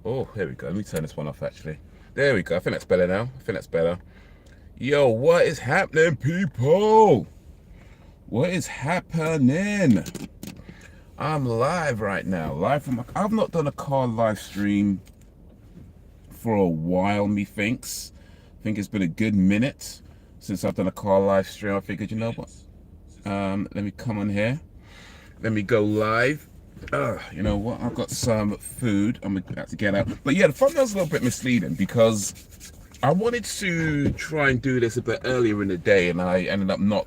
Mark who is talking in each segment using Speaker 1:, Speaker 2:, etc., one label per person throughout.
Speaker 1: Oh, here we go. Let me turn this one off actually. There we go. I think that's better now. I think that's better. Yo, what is happening, people? What is happening? I'm live right now. Live from I've not done a car live stream for a while, methinks. I think it's been a good minute since I've done a car live stream. I figured, you know what? Let me come on here. Let me go live. You know what? I've got some food. I'm about to get out. But yeah, the thumbnail's a little bit misleading because I wanted to try and do this a bit earlier in the day, and I ended up not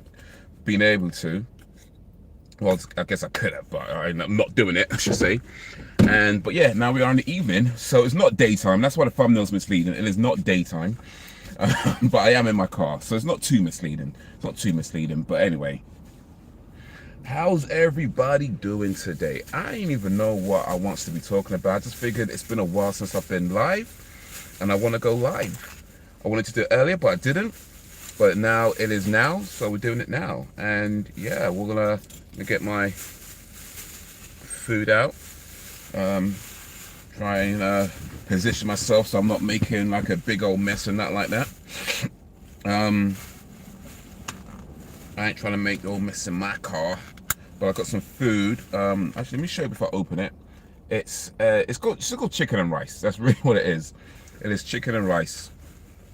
Speaker 1: being able to. Well, I guess I could have, but I'm not doing it, I should say. But yeah, now we are in the evening, so it's not daytime. That's why the thumbnail's misleading. It is not daytime, but I am in my car, so it's not too misleading. It's not too misleading, but anyway. How's everybody doing today? I ain't even know what I wants to be talking about. I just figured it's been a while since I've been live, and I want to go live. I wanted to do it earlier, but I didn't. But now it is now, so we're doing it now. And yeah, we're gonna get my food out. Try and position myself so I'm not making like a big old mess and that like that. I ain't trying to make the old mess in my car. But I got some food. Actually, let me show you before I open it. It's called chicken and rice. That's really what it is. It is chicken and rice.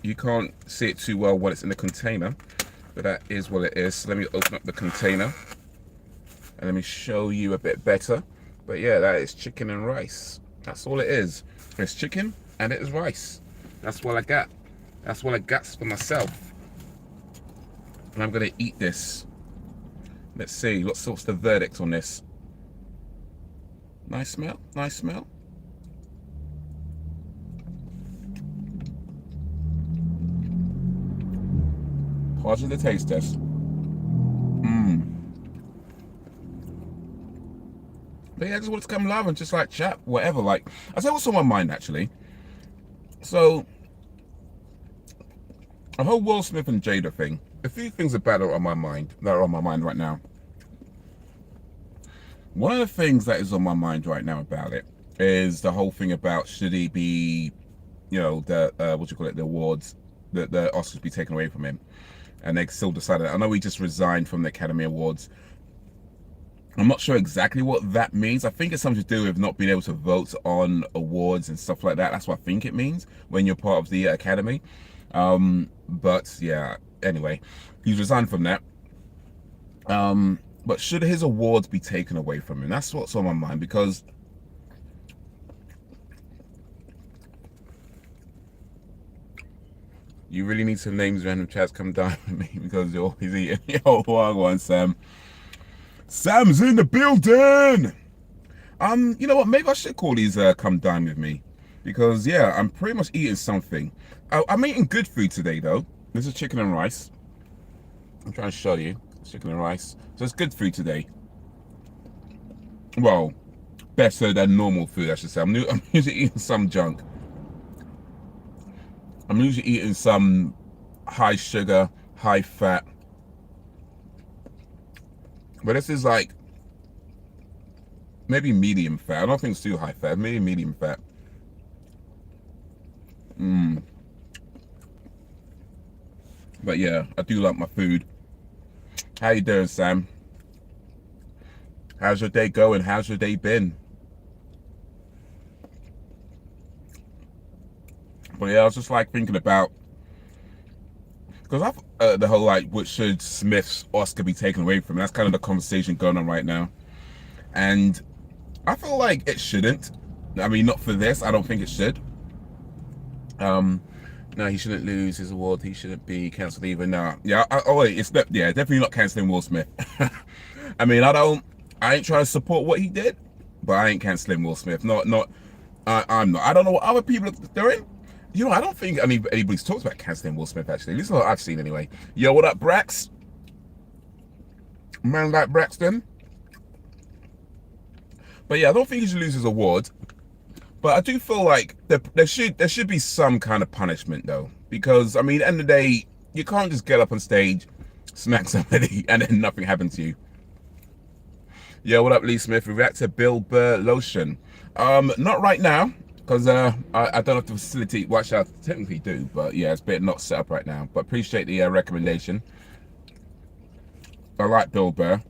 Speaker 1: You can't see it too well when it's in the container, but that is what it is. So let me open up the container and let me show you a bit better. But yeah, that is chicken and rice. That's all it is. It's chicken and it is rice. That's what I got. That's what I got for myself. And I'm gonna eat this. Let's see, what's the verdict on this? Nice smell, nice smell. Pause the taste test. But yeah, I just wanted to come live and just like chat, whatever. Like, I tell you what's on my mind actually. So, the whole Will Smith and Jada thing. A few things about it on my mind that are on my mind right now. One of the things that is on my mind right now about it is the whole thing about should he be, you know, the what do you call it, the awards, the Oscars be taken away from him, and they still decided. I know he just resigned from the Academy Awards. I'm not sure exactly what that means. I think it's something to do with not being able to vote on awards and stuff like that. That's what I think it means when you're part of the Academy. But yeah, anyway, he's resigned from that. But should his awards be taken away from him? That's what's on my mind, because you really need some names random chats come down with me because you're always eating. Yo, one Sam. Sam's in the building. You know what? Maybe I should call these come down with me, because yeah, I'm pretty much eating something. I'm eating good food today though. This is chicken and rice. I'm trying to show you. It's chicken and rice. So it's good food today. Well, better than normal food, I should say. I'm usually eating some junk. I'm usually eating some high sugar, high fat. But this is like maybe medium fat. I don't think it's too high fat. Maybe medium fat. But yeah, I do like my food. How you doing, Sam? How's your day going? How's your day been? But yeah, I was just like thinking about, because I've the whole like, what should Smith's Oscar be taken away from? That's kind of the conversation going on right now, and I feel like it shouldn't. I mean, not for this. I don't think it should. No, he shouldn't lose his award. He shouldn't be cancelled either. No, yeah. Oh wait, it's yeah, definitely not cancelling Will Smith. I mean, I ain't trying to support what he did, but I ain't cancelling Will Smith. I'm not. I don't know what other people are doing. You know, I don't think anybody's talked about cancelling Will Smith actually. At least what I've seen anyway. Yo, what up, Brax? Man like Braxton. But yeah, I don't think he should lose his award. But I do feel like there should be some kind of punishment though, because I mean, at the end of the day, you can't just get up on stage, smack somebody, and then nothing happens to you. Yo, what up, Lee Smith? React to Bill Burr lotion. Not right now. Because I don't have the facility. Well, actually, I technically do, but yeah, it's a bit not set up right now. But appreciate the recommendation. I like Bill Burr.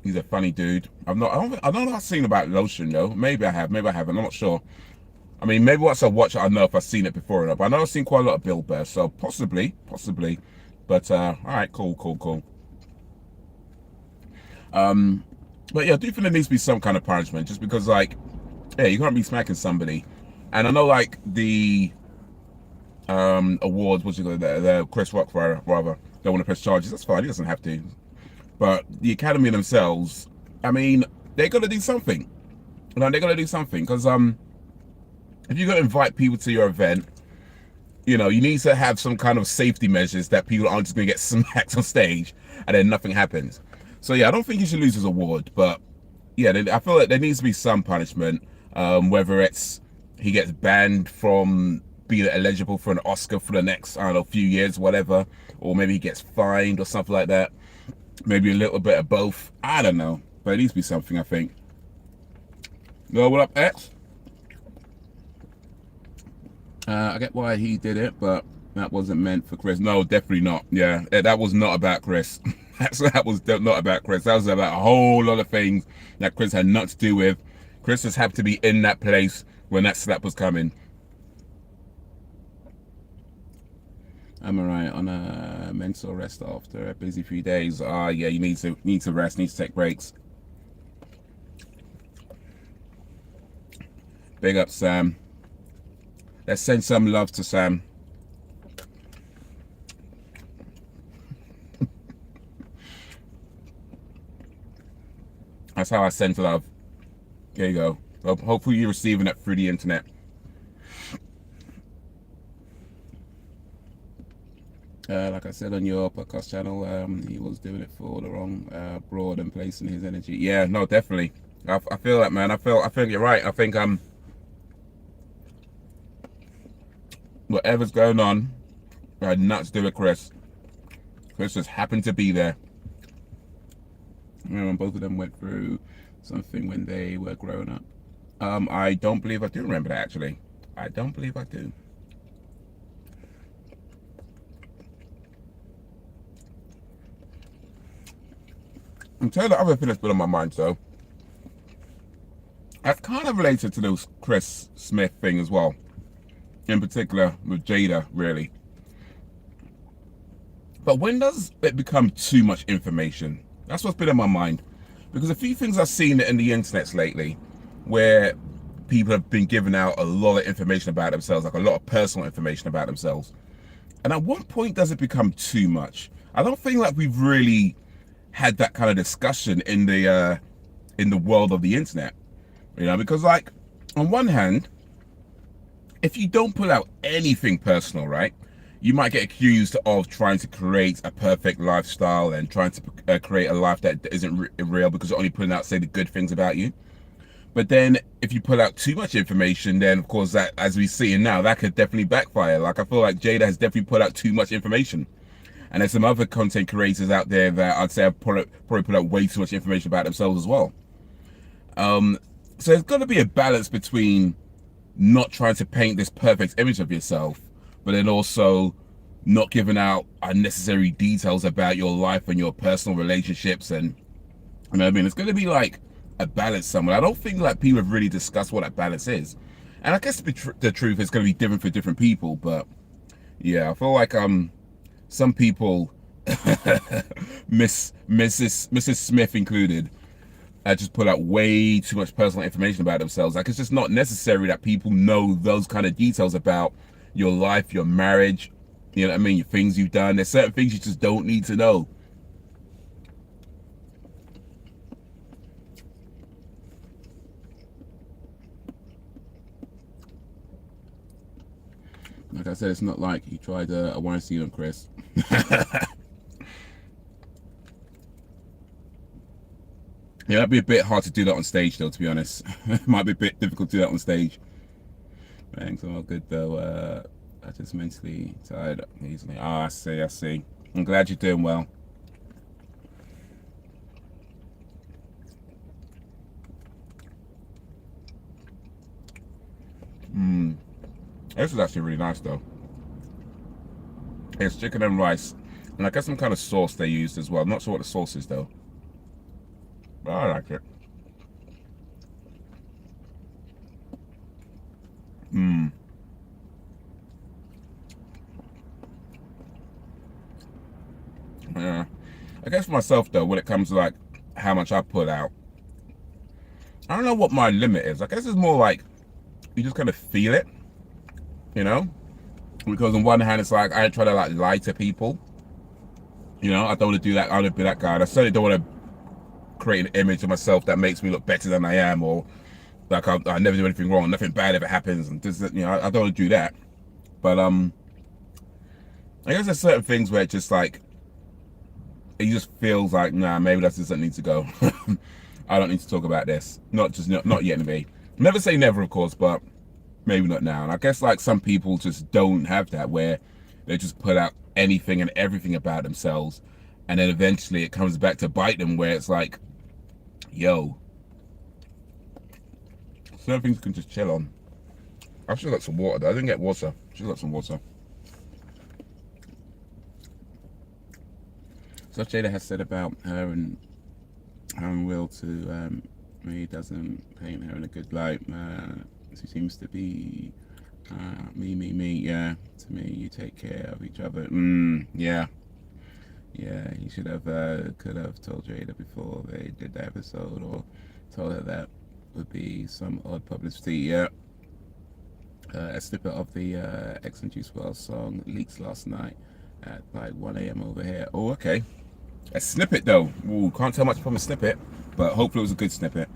Speaker 1: He's a funny dude. I don't know if I've seen about Lotion though. Maybe I have. Maybe I haven't. I'm not sure. I mean, maybe once I watch it, I know if I've seen it before or not. But I know I've seen quite a lot of Bill Burr, so possibly. But all right, cool. But yeah, I do think there needs to be some kind of punishment, just because, like, yeah, you can't be smacking somebody. And I know, like, the awards, what's it called, the Chris Rock, rather, don't want to press charges. That's fine. He doesn't have to. But the Academy themselves, I mean, they're gonna do something. You know, they're gonna do something because if you're gonna invite people to your event, you know, you need to have some kind of safety measures that people aren't just gonna get smacked on stage and then nothing happens. So yeah, I don't think he should lose his award, but yeah, I feel like there needs to be some punishment, whether it's he gets banned from being eligible for an Oscar for the next, I don't know, few years, whatever, or maybe he gets fined or something like that. Maybe a little bit of both. I don't know, but it needs to be something, I think. No, what up, X? I get why he did it, but that wasn't meant for Chris. No, definitely not. Yeah, that was not about Chris. that was not about Chris. That was about a whole lot of things that Chris had nothing to do with. Chris just happened to be in that place when that slap was coming. I'm alright on a mental rest after a busy few days. Yeah, you need to rest, need to take breaks. Big up, Sam. Let's send some love to Sam. That's how I send love. There you go. Well, hopefully you're receiving it through the internet. Like I said on your podcast channel, he was doing it for the wrong broad and placing his energy. Yeah, no, definitely. I feel that, man. I think you're right. I think whatever's going on, I had nothing to do with Chris. Chris just happened to be there. You know, both of them went through something when they were growing up. I don't believe I do remember that, actually. I don't believe I do. I'll tell you the other thing that's been on my mind, though. That's kind of related to this Chris Smith thing as well. In particular, with Jada, really. But when does it become too much information? That's what's been on my mind. Because a few things I've seen in the internet lately, where people have been giving out a lot of information about themselves, like a lot of personal information about themselves. And at what point does it become too much? I don't think like we've really had that kind of discussion in the world of the internet. You know, because like on one hand, if you don't put out anything personal, right, you might get accused of trying to create a perfect lifestyle and trying to create a life that isn't real because you're only putting out, say, the good things about you. But then if you put out too much information, then of course that, as we see now, that could definitely backfire. Like I feel like Jada has definitely put out too much information. And there's some other content creators out there that I'd say have probably put out way too much information about themselves as well. So there's got to be a balance between not trying to paint this perfect image of yourself, but then also not giving out unnecessary details about your life and your personal relationships. And you know what I mean, it's going to be like a balance somewhere. I don't think like people have really discussed what that balance is, and I guess the truth is going to be different for different people. But yeah, I feel like some people, Mrs. Smith included, just put out way too much personal information about themselves. Like, it's just not necessary that people know those kind of details about your life, your marriage, you know what I mean, your things you've done. There's certain things you just don't need to know. Like I said, it's not like he tried a Weinstein on Chris. Yeah, that'd be a bit hard to do that on stage, though, to be honest. It might be a bit difficult to do that on stage. Thanks, all good, though. I just mentally tired easily. Ah, I see. I'm glad you're doing well. This is actually really nice though. It's chicken and rice, and I guess some kind of sauce they used as well. I'm not sure what the sauce is though, but I like it. Mmm. Yeah. I guess for myself though, when it comes to like how much I put out, I don't know what my limit is. I guess it's more like you just kind of feel it, you know? Because on one hand, it's like I try to like lie to people. You know, I don't want to do that. I don't want to be that guy. And I certainly don't want to create an image of myself that makes me look better than I am, or like I never do anything wrong, nothing bad ever happens, and this, you know, I don't want to do that. But I guess there's certain things where it just like it just feels like nah, maybe that doesn't need to go. I don't need to talk about this. Not yet, maybe. Never say never, of course, but maybe not now. And I guess like some people just don't have that, where they just put out anything and everything about themselves, and then eventually it comes back to bite them, where it's like, yo, certain things can just chill on. I should have got some water though. I didn't get water. Should have got some water. So Jada has said about her and Will to me doesn't paint her in a good light. She seems to be me. Yeah, to me, you take care of each other. Yeah. You should have could have told Jada before they did the episode, or told her that would be some odd publicity. Yeah. A snippet of the X and Juice WRLD song leaks last night at like 1 a.m. over here. Oh, okay. A snippet though. Ooh, can't tell much from a snippet, but hopefully it was a good snippet.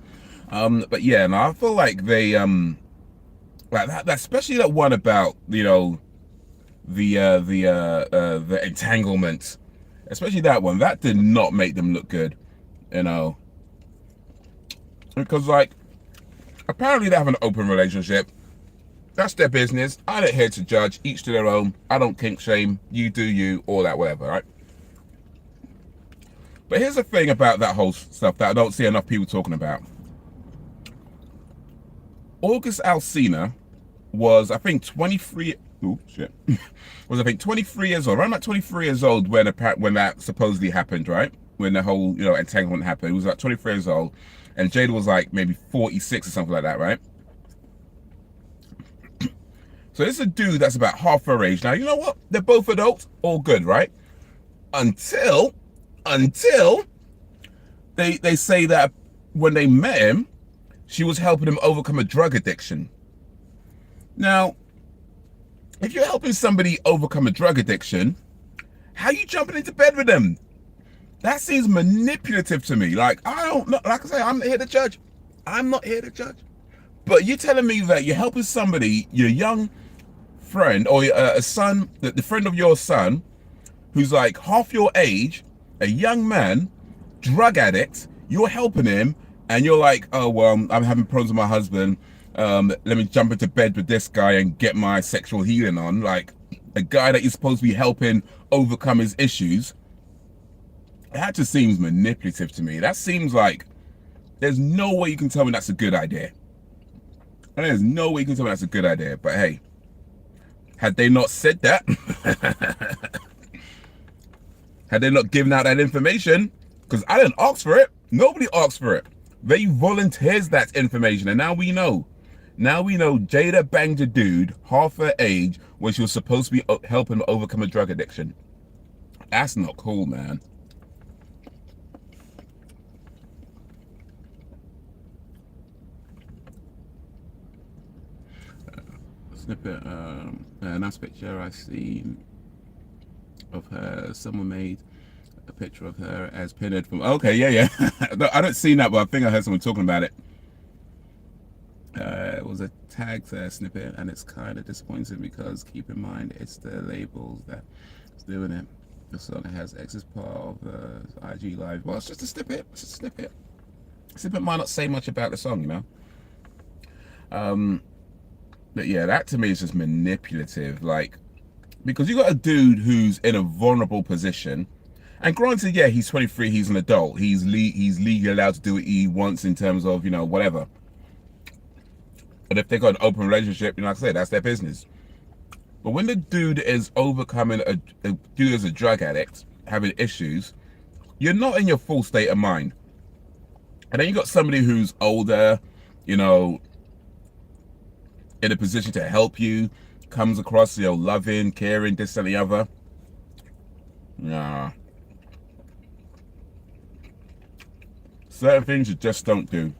Speaker 1: But yeah, and I feel like they like that, especially that one about, you know, the entanglement, especially that one, that did not make them look good, you know, because like apparently they have an open relationship. That's their business. I don't here to judge. Each to their own. I don't kink shame. You do you, all that, whatever, right? But here's the thing about that whole stuff that I don't see enough people talking about. August Alsina was, I think, 23. Oh shit! Was, I think, 23 years old. Around about 23 years old when that supposedly happened, right? When the whole, you know, entanglement happened. He was like 23 years old, and Jada was like maybe 46 or something like that, right? So this is a dude that's about half her age. Now, you know what? They're both adults. All good, right? Until they say that when they met him, she was helping him overcome a drug addiction. Now, if you're helping somebody overcome a drug addiction, how are you jumping into bed with them? That seems manipulative to me. Like, I don't know. Like I say, I'm not here to judge. I'm not here to judge. But you're telling me that you're helping somebody, your young friend, or a son, the friend of your son, who's like half your age, a young man, drug addict, you're helping him, and you're like, oh, well, I'm having problems with my husband. Let me jump into bed with this guy and get my sexual healing on. Like, a guy that you're supposed to be helping overcome his issues. That just seems manipulative to me. That seems like there's no way you can tell me that's a good idea. And there's no way you can tell me that's a good idea. But hey, had they not said that, had they not given out that information, because I didn't ask for it. Nobody asked for it. They volunteers that information, and now we know. Now we know Jada banged a dude half her age when she was supposed to be helping him overcome a drug addiction. That's not cool, man. Snippet, a nice picture I seen of her. Someone made a picture of her as pinned from. Okay, yeah. No, I don't see that, but I think I heard someone talking about it. It was a tagged snippet, and it's kind of disappointing because keep in mind it's the labels that's doing it. The song has X as part of the IG live. Well, it's just a snippet. It's just a snippet. Snippet might not say much about the song, you know. But yeah, that to me is just manipulative. Like, because you got a dude who's in a vulnerable position, and granted, yeah, he's 23, he's an adult, he's legally allowed to do what he wants in terms of, you know, whatever. But if they got an open relationship, you know, like I said, that's their business. But when the dude is overcoming a dude is a drug addict, having issues, you're not in your full state of mind. And then you got somebody who's older, you know, in a position to help you, comes across, you know, loving, caring, this and the other. Nah. Certain things you just don't do.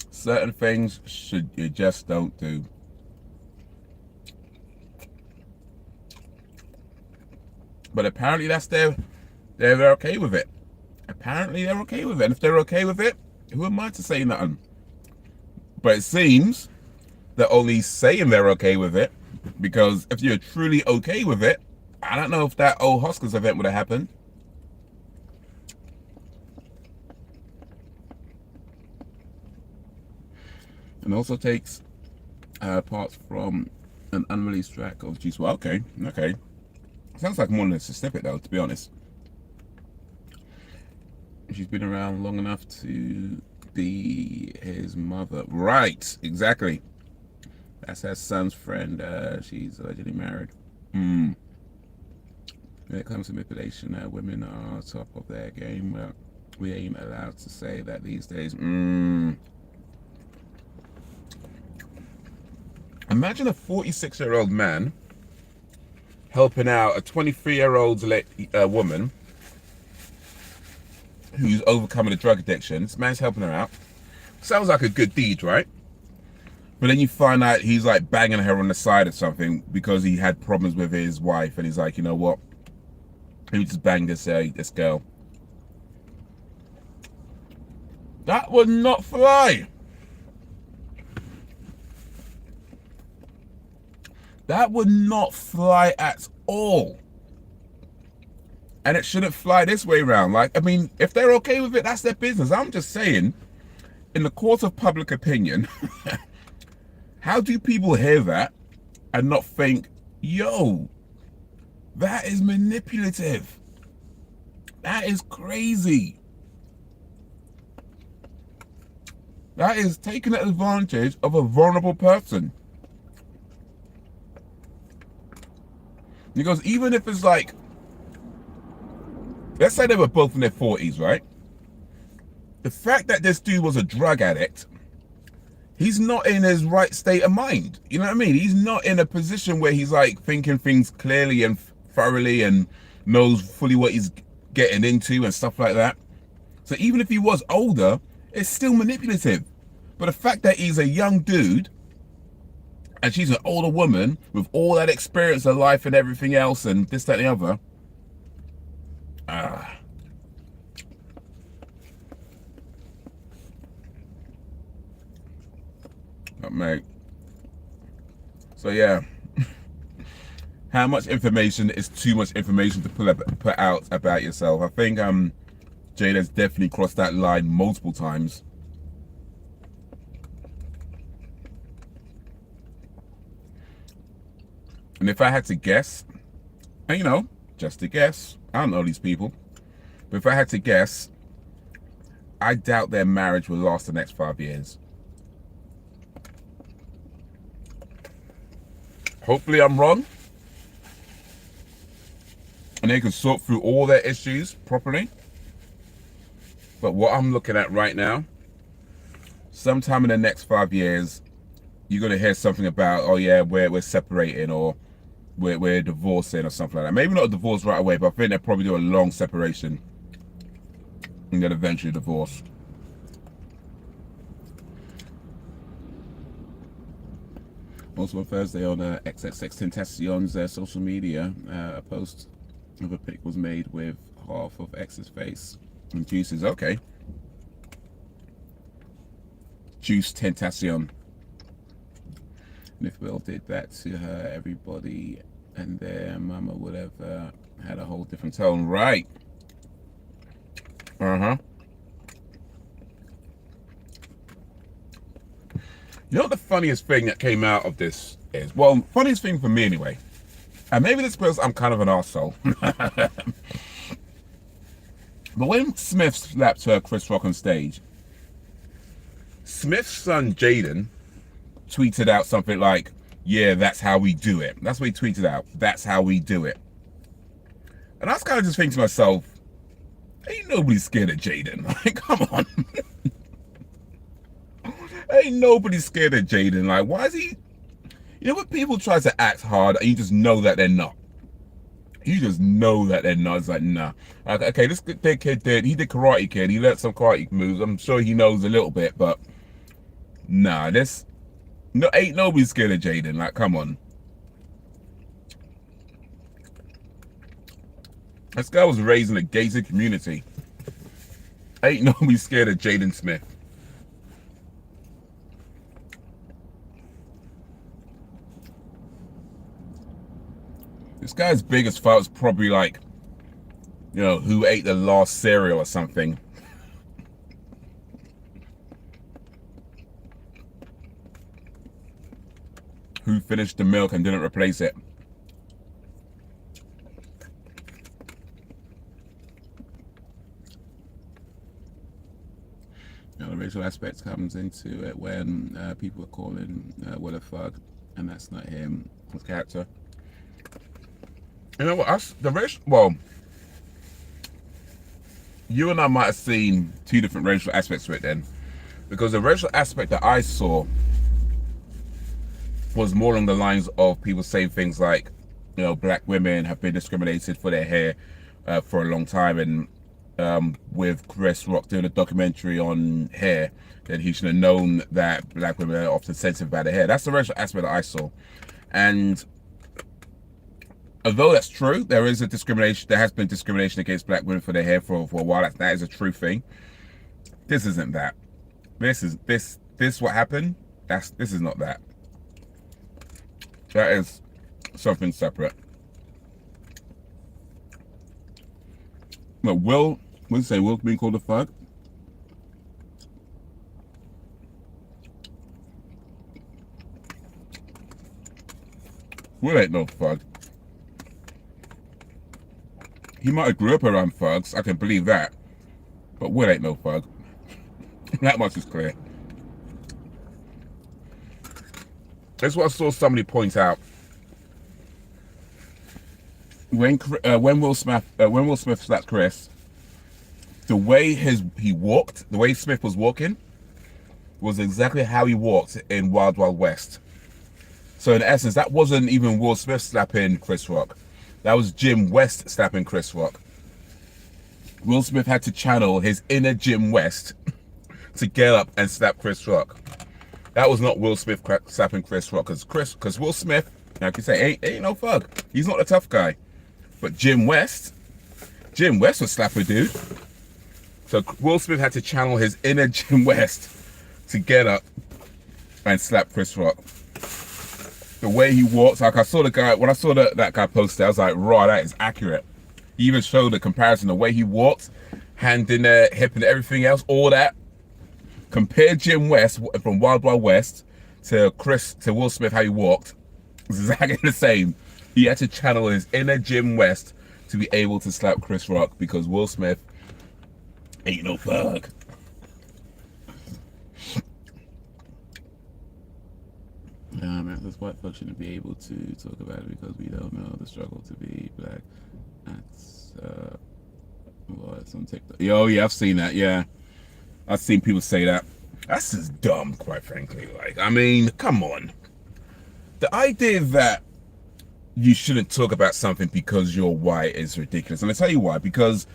Speaker 1: Certain things you just don't do. But apparently they're okay with it. Apparently they're okay with it. And if they're okay with it, who am I to say nothing? But it seems they're only saying they're okay with it, because if you're truly okay with it, I don't know if that old Hoskins event would have happened. And also takes parts from an unreleased track of Juice. Well, okay. Sounds like more than a snippet, though, to be honest. She's been around long enough to be his mother. Right, exactly. That's her son's friend. She's allegedly married. When it comes to manipulation, women are top of their game. We ain't allowed to say that these days. Imagine a 46-year-old man helping out a 23-year-old woman who's overcoming a drug addiction. This man's helping her out. Sounds like a good deed, right? But then you find out he's like banging her on the side or something because he had problems with his wife, and he's like, you know what? He just banged this girl. That would not fly. That would not fly at all. And it shouldn't fly this way around. Like, I mean, if they're okay with it, that's their business. I'm just saying, in the court of public opinion, how do people hear that and not think, yo, that is manipulative? That is crazy. That is taking advantage of a vulnerable person. Because even if it's like, let's say they were both in their 40s, right? The fact that this dude was a drug addict, he's not in his right state of mind. You know what I mean? He's not in a position where he's like thinking things clearly and thoroughly and knows fully what he's getting into and stuff like that. So even if he was older, it's still manipulative. But the fact that he's a young dude and she's an older woman with all that experience of life and everything else and this, that, and the other. Oh, mate. So yeah. How much information is too much information to put out about yourself? I think Jada's definitely crossed that line multiple times. And if I had to guess, and you know, just a guess, I don't know these people, but if I had to guess, I doubt their marriage will last the next 5 years. Hopefully I'm wrong, and they can sort through all their issues properly. But what I'm looking at right now, sometime in the next 5 years, you're gonna hear something about, oh yeah, we're separating, or we're divorcing or something like that. Maybe not a divorce right away, but I think they'll probably do a long separation and then eventually divorce. Also on Thursday on XXXTentacion's social media, a post of a pic was made with half of X's face and Juice's. Okay. Juice Tentacion. And if Will did that to her, everybody and their mama would have had a whole different tone. Right. You know what the funniest thing that came out of this is? Well, funniest thing for me anyway. And maybe this because I'm kind of an arsehole. But when Smith slapped Chris Rock on stage, Smith's son Jaden tweeted out something like, "Yeah, that's how we do it." That's what he tweeted out. That's how we do it. And I was kind of just thinking to myself, ain't nobody scared of Jaden. Like, come on. Ain't nobody scared of Jaden. Like, why is he? You know when people try to act hard and you just know that they're not. You just know that they're not. It's like, nah. Like, okay, this kid he did Karate Kid. He learned some karate moves. I'm sure he knows a little bit, but nah, ain't nobody scared of Jaden. Like, come on. This guy was raised in a gated community. Ain't nobody scared of Jaden Smith. This guy's biggest fight was probably like, you know, who ate the last cereal or something. Who finished the milk and didn't replace it. You know, the racial aspect comes into it when people are calling Will a thug, and that's not him, his character. You know what? You and I might have seen two different racial aspects to it then, because the racial aspect that I saw was more along the lines of people saying things like, you know, black women have been discriminated for their hair for a long time, and with Chris Rock doing a documentary on hair, that he should have known that black women are often sensitive about their hair. That's the racial aspect that I saw. And although that's true, there is a discrimination. There has been discrimination against black women for their hair for a while. That is a true thing. This isn't that. This what happened. This is not that. That is something separate. But Will being called a thug? Will ain't no thug. He might have grew up around thugs, I can believe that. But Will ain't no thug. That much is clear. That's what I saw somebody point out. When Will Smith slapped Chris, the way he walked, the way Smith was walking, was exactly how he walked in Wild Wild West. So in essence, that wasn't even Will Smith slapping Chris Rock. That was Jim West slapping Chris Rock. Will Smith had to channel his inner Jim West to get up and slap Chris Rock. That was not Will Smith slapping Chris Rock, because Will Smith, like you say, ain't no thug. He's not a tough guy. But Jim West would slap a dude. So Will Smith had to channel his inner Jim West to get up and slap Chris Rock. The way he walks, like I saw the guy, when I saw that guy posted, I was like, raw, that is accurate. He even showed the comparison, the way he walks, hand in there, hip and everything else, all that. Compare Jim West from Wild Wild West to Will Smith, how he walked. It's exactly the same. He had to channel his inner Jim West to be able to slap Chris Rock, because Will Smith ain't no thug. This white folk shouldn't be able to talk about it because we don't know the struggle to be black. That's it's on TikTok. Oh yeah, I've seen that. Yeah, I've seen people say that. That's just dumb, quite frankly. Like, I mean, come on. The idea that you shouldn't talk about something because you're white is ridiculous. And I'll tell you why. Because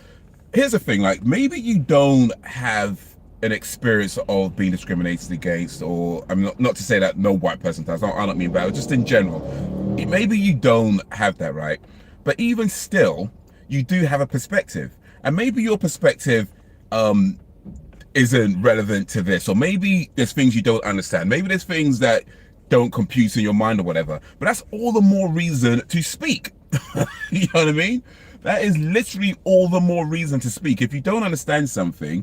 Speaker 1: here's the thing, like, maybe you don't have an experience of being discriminated against, or I'm not to say that no white person does. I don't mean that, just in general. Maybe you don't have that, right? But even still, you do have a perspective. And maybe your perspective isn't relevant to this, or maybe there's things you don't understand. Maybe there's things that don't compute in your mind or whatever. But that's all the more reason to speak. You know what I mean? That is literally all the more reason to speak. If you don't understand something,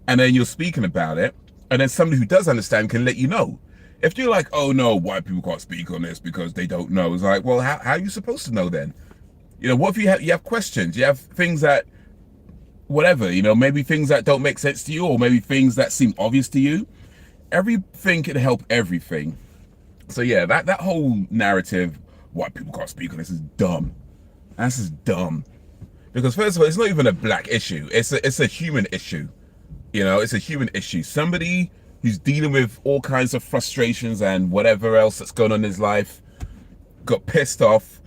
Speaker 1: and then you're speaking about it, and then somebody who does understand can let you know. If you're like, oh no, white people can't speak on this because they don't know, it's like, well, how are you supposed to know then? You know, what if you have questions? You have things that whatever, you know, maybe things that don't make sense to you, or maybe things that seem obvious to you. Everything can help everything. So yeah, that whole narrative, white people can't speak on this, is dumb. That's just dumb. Because first of all, it's not even a black issue. It's a human issue. You know, it's a human issue. Somebody who's dealing with all kinds of frustrations and whatever else that's going on in his life got pissed off,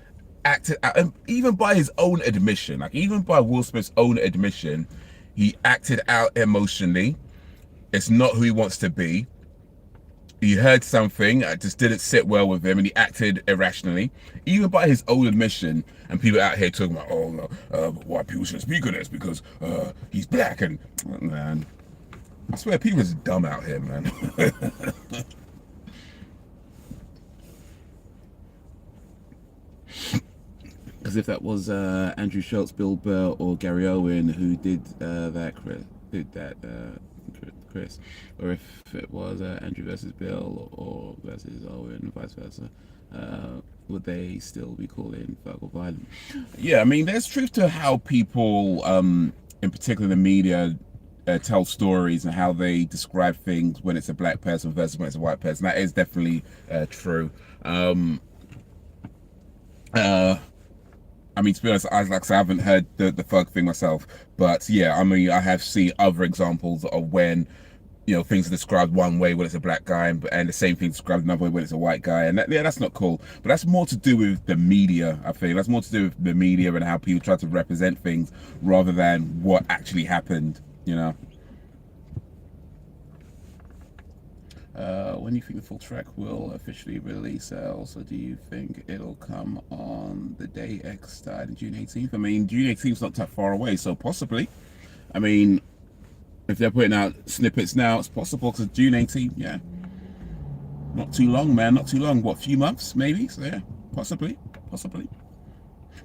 Speaker 1: acted out, and even by his own admission, like even by Will Smith's own admission, he acted out emotionally. It's not who he wants to be. He heard something that just didn't sit well with him, and he acted irrationally, even by his own admission. And people out here talking about, oh no, white people shouldn't speak on this because he's black. And man, I swear, people is dumb out here, man. As if that was Andrew Schultz, Bill Burr, or Gary Owen who did that, Chris, or if it was Andrew versus Bill or versus Owen, and vice versa, would they still be calling verbal violence? Yeah, I mean, there's truth to how people, in particular the media, tell stories and how they describe things when it's a black person versus when it's a white person. That is definitely true. I mean, to be honest, I haven't heard the thug thing myself, but yeah, I mean, I have seen other examples of when, you know, things are described one way when it's a black guy, and the same thing described another way when it's a white guy, and yeah, that's not cool. But that's more to do with the media. I think that's more to do with the media and how people try to represent things rather than what actually happened. You know. When do you think the full track will officially release? Also, do you think it'll come on the day X died in June 18th? I mean, June 18th is not that far away, so possibly. I mean, if they're putting out snippets now, it's possible, because June 18th, yeah. Not too long, man, not too long. What, a few months, maybe? So yeah, possibly.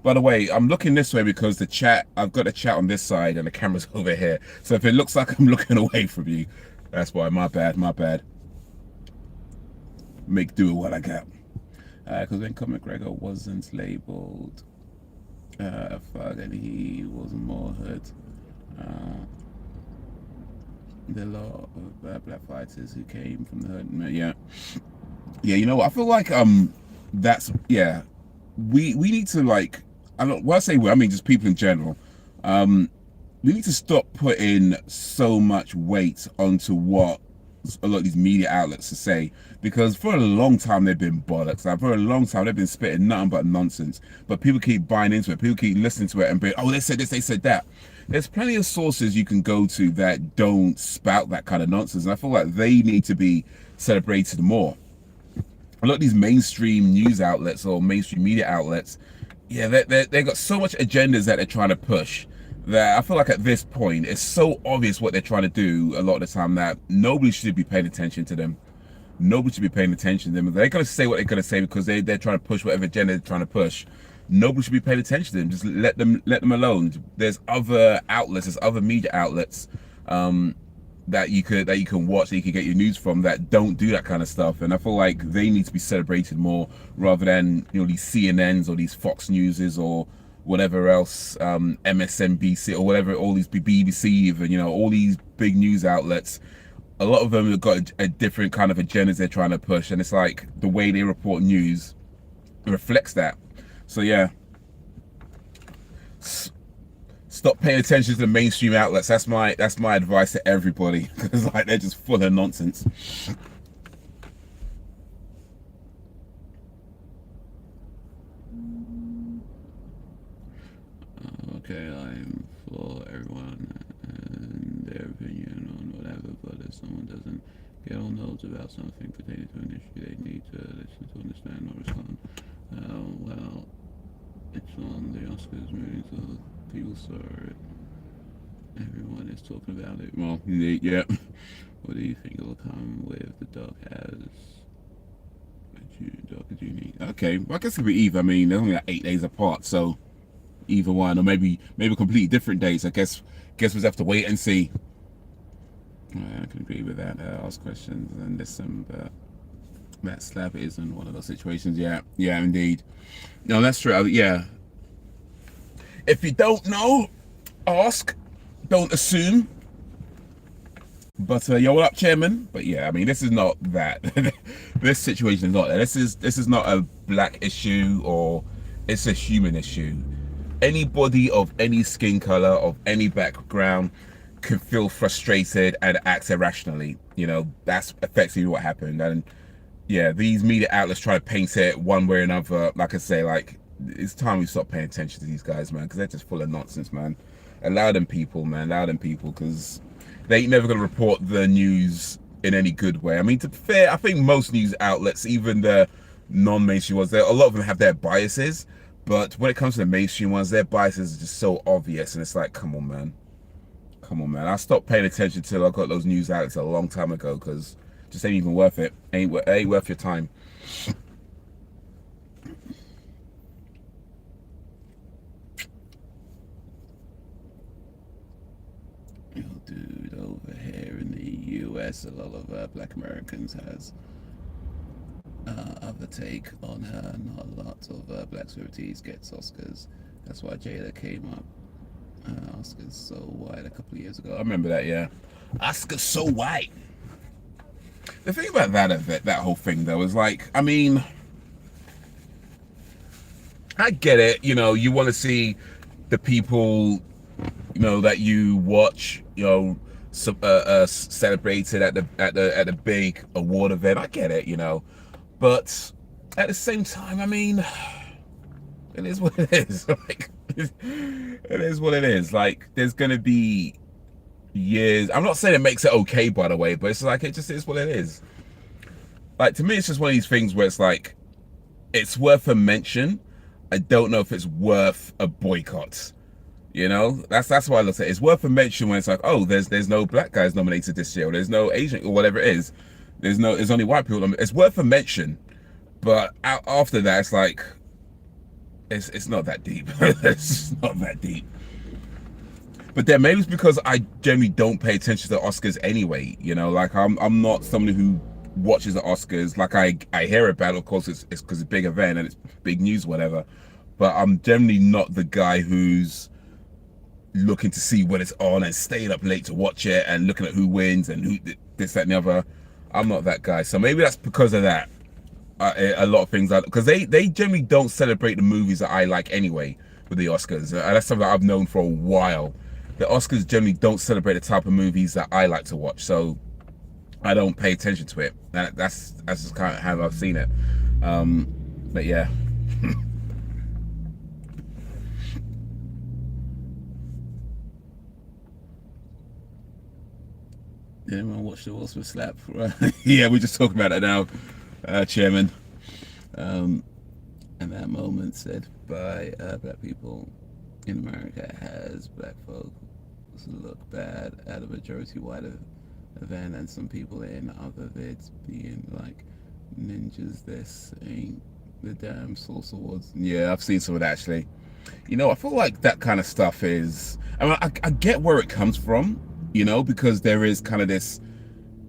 Speaker 1: By the way, I'm looking this way because the chat, I've got the chat on this side and the camera's over here. So if it looks like I'm looking away from you, that's why. My bad. Make do with what I got. Because when Conor McGregor wasn't labeled a thug and he was more hurt, the lot of black fighters who came from the hood. Yeah, you know what? I feel like that's, yeah. We need to, like, I don't. When I say we, I mean just people in general. We need to stop putting so much weight onto what a lot of these media outlets to say, because for a long time they've been bollocks. Like, for a long time they've been spitting nothing but nonsense, but people keep buying into it, people keep listening to it and being, oh, they said this, they said that. There's plenty of sources you can go to that don't spout that kind of nonsense, and I feel like they need to be celebrated more. A lot of these mainstream news outlets or mainstream media outlets, yeah, they got so much agendas that they're trying to push, that I feel like at this point it's so obvious what they're trying to do a lot of the time that nobody should be paying attention to them. Nobody should be paying attention to them. They're going to say what they're going to say because they're trying to push whatever agenda they're trying to push. Nobody should be paying attention to them. Just let them alone. There's other outlets, there's other media outlets that you can watch, that you can get your news from, that don't do that kind of stuff. And I feel like they need to be celebrated more rather than, you know, these CNNs or these Fox Newses or whatever else, MSNBC or whatever, all these BBC even, you know, all these big news outlets. A lot of them have got a different kind of agendas they're trying to push, and it's like the way they report news reflects that. So yeah, stop paying attention to the mainstream outlets. That's my advice to everybody, because like they're just full of nonsense. Okay, I'm for everyone and their opinion on whatever, but if someone doesn't get on notes about something pertaining to an issue, they need to listen to understand or respond. Well, it's on the Oscars movie, so people saw it. Everyone is talking about it. Well, yeah. What do you think it'll come with? The dog has dog as unique. Okay, well, I guess it could be either. I mean, they're only like 8 days apart, so either one, or maybe completely different days. I guess we'll have to wait and see. I can agree with that. Ask questions and listen, but that slap isn't one of those situations. Yeah, indeed. No, that's true. Yeah. If you don't know, ask. don't assume. But yo, what up, Chairman? But yeah, I mean, this is not that. This situation is not that. This is not a black issue, or it's a human issue. Anybody of any skin color, of any background, can feel frustrated and act irrationally. You know, that's effectively what happened. And yeah, these media outlets try to paint it one way or another. Like I say, like, it's time we stop paying attention to these guys, man, because they're just full of nonsense, man. Allow them people, man. Allow them people, because they ain't never gonna report the news in any good way. I mean, to be fair, I think most news outlets, even the non-mainstream ones, a lot of them have their biases. But when it comes to the mainstream ones, their biases are just so obvious, and it's like, come on, man. Come on, man. I stopped paying attention till I got those news outlets a long time ago, because it just ain't even worth it. Ain't worth your time. Dude, over here in the US, a lot of black Americans has other take on her. Not a lot of black celebrities gets Oscars. That's why Jada came up. Oscars so white a couple of years ago. I remember that, yeah. Oscars so white. The thing about that whole thing though is, like, I mean, I get it. You know, you want to see the people, you know, that you watch, you know, celebrated at the big award event. I get it, you know, but at the same time, I mean, it is what it is. Like, it is what it is. Like, there's gonna be years. I'm not saying it makes it okay, by the way, but it's like, it just is what it is. Like, to me, it's just one of these things where it's like, it's worth a mention. I don't know if it's worth a boycott. You know, that's why I look at it. It's worth a mention when it's like, oh, there's no black guys nominated this year, or there's no Asian, or whatever it is. There's only white people. It's worth a mention, but after that, it's like, it's not that deep. It's not that deep. But then maybe it's because I generally don't pay attention to the Oscars anyway. You know, like, I'm not somebody who watches the Oscars. Like, I hear about it, of course, it's because it's a big event and it's big news, whatever. But I'm generally not the guy who's looking to see when it's on and staying up late to watch it and looking at who wins and who this, that, and the other. I'm not that guy. So maybe that's because of that. A lot of things, because they generally don't celebrate the movies that I like anyway with the Oscars. That's something that I've known for a while. The Oscars generally don't celebrate the type of movies that I like to watch, so I don't pay attention to it. That's just kind of how I've seen it. But yeah. Did anyone watch the Will Smith slap? Yeah, we're just talking about it now, Chairman. And that moment said by black people in America has black folks look bad at a majority white event, and some people in other vids being like, ninjas, this ain't the damn Source Awards. Yeah, I've seen some of that, actually. You know, I feel like that kind of stuff is, I mean, I get where it comes from, you know, because there is kind of this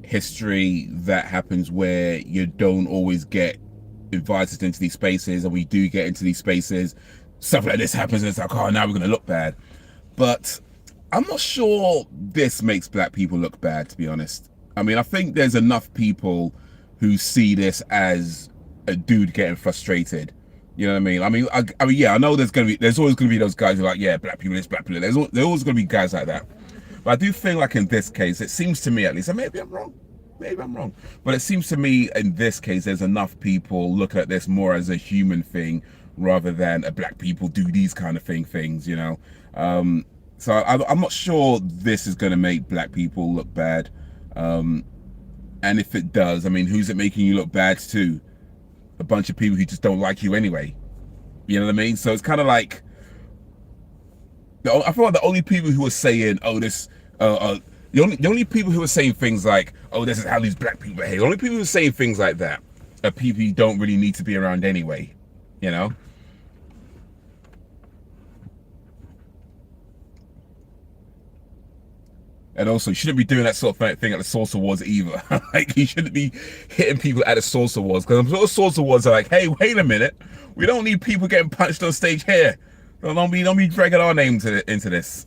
Speaker 1: history that happens where you don't always get invited into these spaces, and we do get into these spaces, stuff like this happens, and it's like, oh, now we're gonna look bad. But I'm not sure this makes black people look bad, to be honest. I mean, I think there's enough people who see this as a dude getting frustrated. You know what I mean? I mean, yeah, I know there's always gonna be those guys who are like, yeah, black people this, black people. There's always gonna be guys like that. But I do think, like, in this case, it seems to me, at least, and maybe I'm wrong, but it seems to me in this case, there's enough people look at this more as a human thing rather than a black people do these kind of things, you know. So I'm not sure this is going to make black people look bad. And if it does, I mean, who's it making you look bad to? A bunch of people who just don't like you anyway. You know what I mean? So it's kind of like, I feel like the only people who are saying, oh, this, the only people who are saying things like, oh, this is how these black people behave, the only people who are saying things like that are people you don't really need to be around anyway, you know? And also, you shouldn't be doing that sort of thing at the Source Awards either. Like, you shouldn't be hitting people at the Source Awards, because I'm sure the Source Awards are like, hey, wait a minute, we don't need people getting punched on stage here. Don't be dragging our name into this.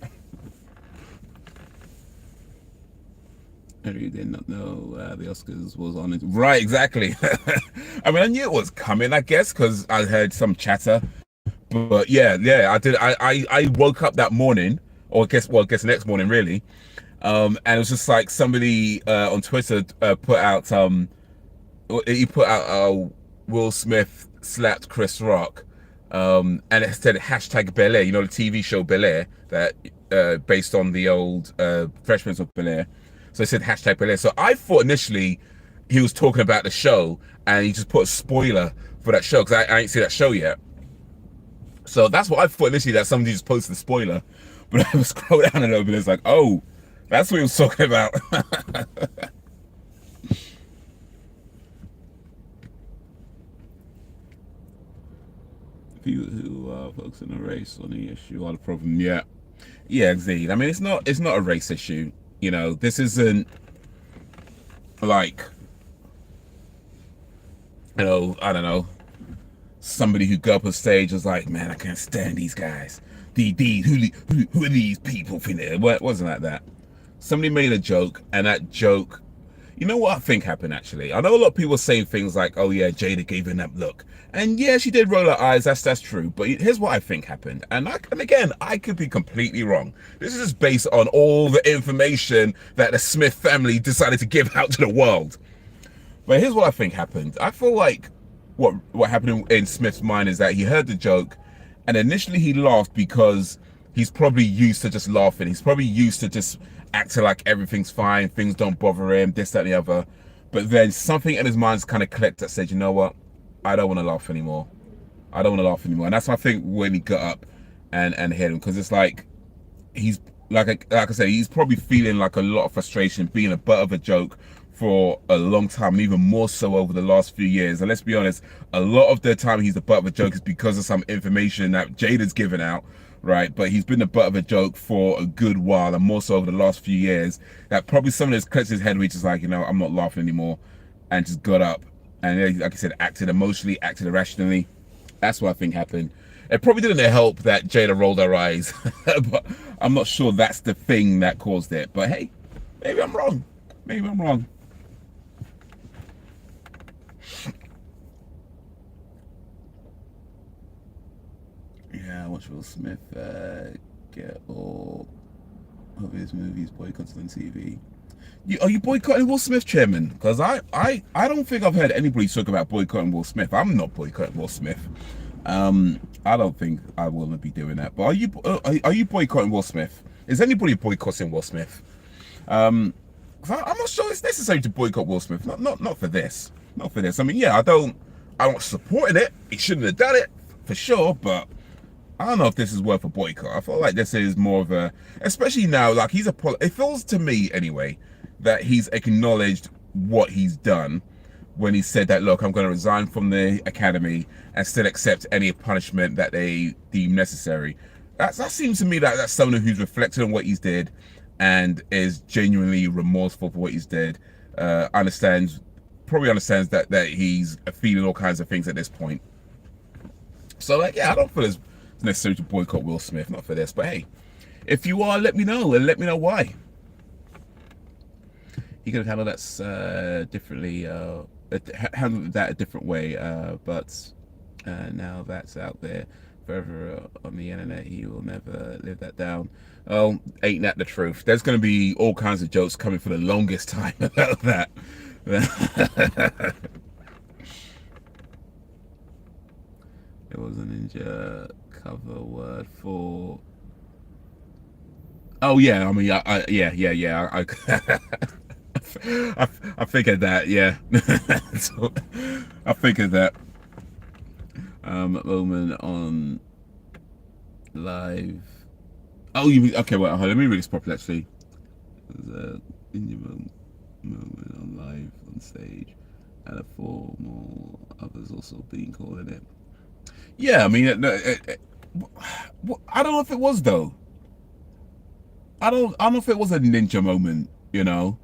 Speaker 1: I really did not know the Oscars was on it. Right, exactly. I mean, I knew it was coming, I guess, because I heard some chatter. But yeah, I did. I woke up that morning, or I guess the next morning, really. And it was just like somebody on Twitter put out he put out Will Smith slapped Chris Rock, and it said hashtag Bel Air. You know, the TV show Bel Air that based on the old Fresh Prince of Bel Air. So it said hashtag Bel Air. So I thought initially he was talking about the show, and he just put a spoiler for that show because I ain't see that show yet. So that's what I thought initially, that somebody just posted a spoiler. But I scroll down a little bit, it's like, oh, that's what he was talking about. People who are focusing on race on the issue are the problem. Yeah, yeah, indeed. I mean, it's not a race issue. You know, this isn't like, you know, I don't know, somebody who got up on stage was like, man, I can't stand these guys. Who are these people? It wasn't like that. Somebody made a joke, and that joke, you know what I think happened actually? I know a lot of people saying things like, oh yeah, Jada gave him that look. And yeah, she did roll her eyes, that's true. But here's what I think happened. And again, I could be completely wrong. This is just based on all the information that the Smith family decided to give out to the world. But here's what I think happened. I feel like what happened in Smith's mind is that he heard the joke, and initially he laughed because he's probably used to just laughing. He's probably used to just acting like everything's fine, things don't bother him, this, that, and the other. But then something in his mind's kind of clicked that said, you know what? I don't want to laugh anymore. I don't want to laugh anymore. And that's what I think when he got up and hit him, because it's like he's like I said, he's probably feeling like a lot of frustration, being a butt of a joke for a long time, and even more so over the last few years. And let's be honest, a lot of the time he's the butt of a joke is because of some information that Jada's given out, right? But he's been the butt of a joke for a good while, and more so over the last few years, that probably someone has clicked his head, which is like, you know, I'm not laughing anymore, and just got up and, like I said, acted emotionally, acted irrationally. That's what I think happened. It probably didn't help that Jada rolled her eyes, but I'm not sure that's the thing that caused it. But hey, maybe I'm wrong. Maybe I'm wrong. Yeah, watch Will Smith get all of his movies boycotted on TV. Are you boycotting Will Smith, Chairman? Because I don't think I've heard anybody talk about boycotting Will Smith. I'm not boycotting Will Smith. I don't think I will be doing that. But are you boycotting Will Smith? Is anybody boycotting Will Smith? I'm not sure it's necessary to boycott Will Smith. Not for this. Not for this. I mean, yeah, I don't support it. He shouldn't have done it for sure. But I don't know if this is worth a boycott. I feel like this is more of a, especially now, like it feels to me anyway, that he's acknowledged what he's done when he said that, look, I'm going to resign from the academy and still accept any punishment that they deem necessary. That seems to me like that's someone who's reflected on what he's did and is genuinely remorseful for what he's did. Probably understands that he's feeling all kinds of things at this point. So like, yeah, I don't feel it's necessary to boycott Will Smith, not for this. But hey, if you are, let me know, and let me know why. He could have handled that differently, handled that a different way, but now that's out there forever on the internet, he will never live that down. Oh, ain't that the truth? There's going to be all kinds of jokes coming for the longest time about that. It was a ninja cover word for. Oh yeah, I mean, yeah. I figured that, yeah. So, I figured that. Moment on live. Oh, you mean, okay? Wait, hold on, let me read this properly. Actually, there's a moment on live on stage, and a four more others also being called in it. Yeah, I mean, I don't know if it was though. I don't know if it was a ninja moment. You know,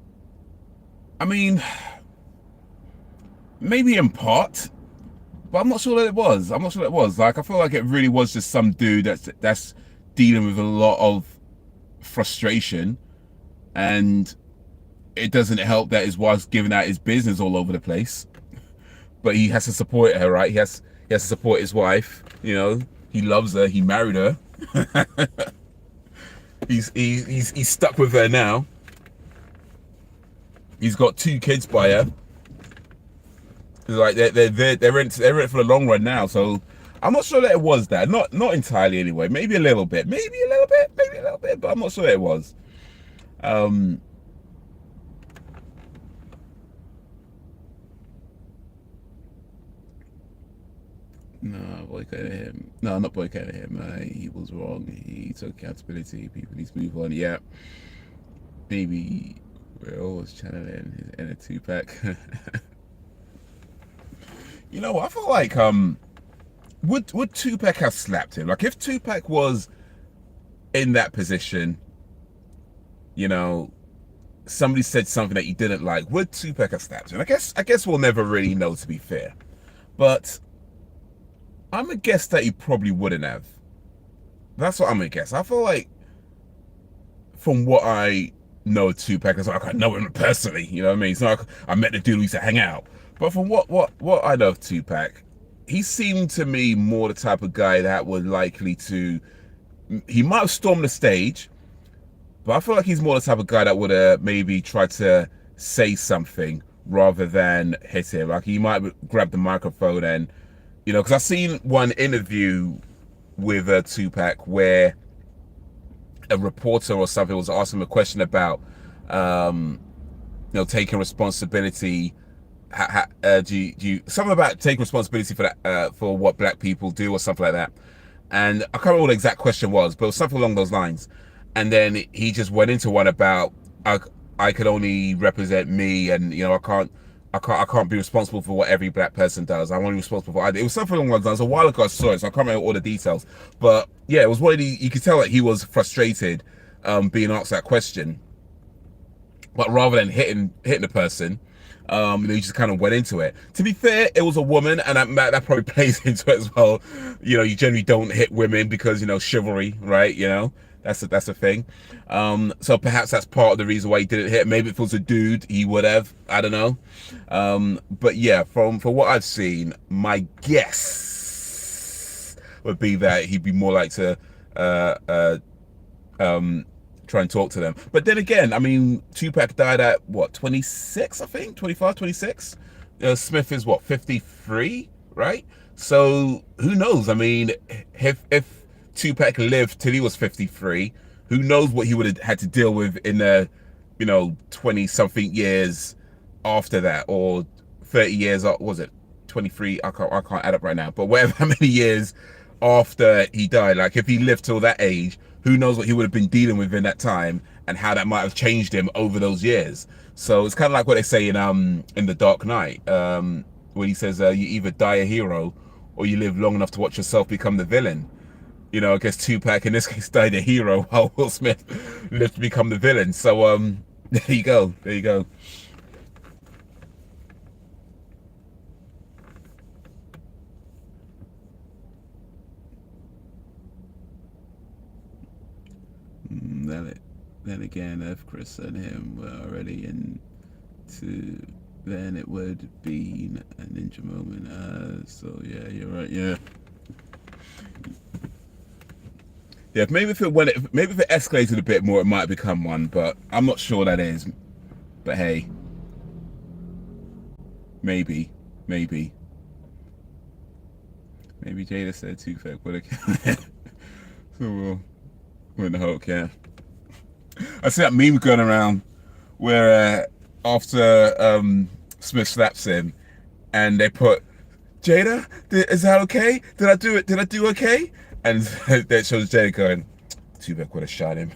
Speaker 1: I mean, maybe in part, but I'm not sure that it was. I'm not sure that it was. Like, I feel like it really was just some dude that's dealing with a lot of frustration, and it doesn't help that his wife's giving out his business all over the place. But he has to support her, right? He has to support his wife. You know, he loves her. He married her. he's stuck with her now. He's got 2 kids by her. It's like they're in for the long run now. So I'm not sure that it was that. Not entirely anyway. Maybe a little bit. Maybe a little bit. But I'm not sure that it was. No, boycotting him. No, not boycotting him. He was wrong. He took accountability. People need to move on. Yeah. Maybe we're always channeling his inner Tupac. You know what? I feel like would Tupac have slapped him? Like if Tupac was in that position, you know, somebody said something that he didn't like, would Tupac have slapped him? I guess we'll never really know, to be fair. But I'm gonna guess that he probably wouldn't have. That's what I'm gonna guess. I feel like, from what I know, Tupac is like, I know him personally. You know what I mean? It's not like I met the dude who used to hang out. But from what I know of Tupac, he seemed to me more the type of guy that would likely to. He might have stormed the stage, but I feel like he's more the type of guy that would maybe try to say something rather than hit him. Like he might grab the microphone and, you know, because I've seen one interview with Tupac where a reporter or something was asking him a question about, you know, taking responsibility. Do you something about taking responsibility for that, for what black people do or something like that? And I can't remember what the exact question was, but it was something along those lines. And then he just went into one about I could only represent me, and you know I can't be responsible for what every black person does. I'm only responsible for it was something along those lines. A while ago I saw it, so I can't remember all the details. But yeah, it was one of you could tell that he was frustrated being asked that question. But rather than hitting the person, he just kind of went into it. To be fair, it was a woman, and that probably plays into it as well. You know, you generally don't hit women because, you know, chivalry, right? You know, that's a thing. So perhaps that's part of the reason why he didn't hit. Maybe if it was a dude, he would have. I don't know. But yeah, from what I've seen, my guess would be that he'd be more like to try and talk to them. But then again, I mean, Tupac died at what, 26, I think, 25, 26. Smith is what, 53, right? So who knows? I mean, if Tupac lived till he was 53, who knows what he would have had to deal with in the, you know, 20 something years after that, or 30 years, was it 23? I can't add up right now, but whatever, how many years after he died, like if he lived till that age, who knows what he would have been dealing with in that time and how that might have changed him over those years. So it's kind of like what they say in The Dark Knight, when he says you either die a hero or you live long enough to watch yourself become the villain. You know, I guess Tupac in this case died a hero while Will Smith lived to become the villain. So there you go. Then again, if Chris and him were already into, then it would be a ninja moment. So yeah, you're right. Yeah. Yeah, maybe if it escalated a bit more, it might become one, but I'm not sure that is. But hey, maybe Jada said Tupac would have. So we're in the Hulk, yeah. I see that meme going around where after Smith slaps him, and they put, Jada, is that okay? Did I do it? Did I do okay? And that shows Jada going, Tupac would have shot him.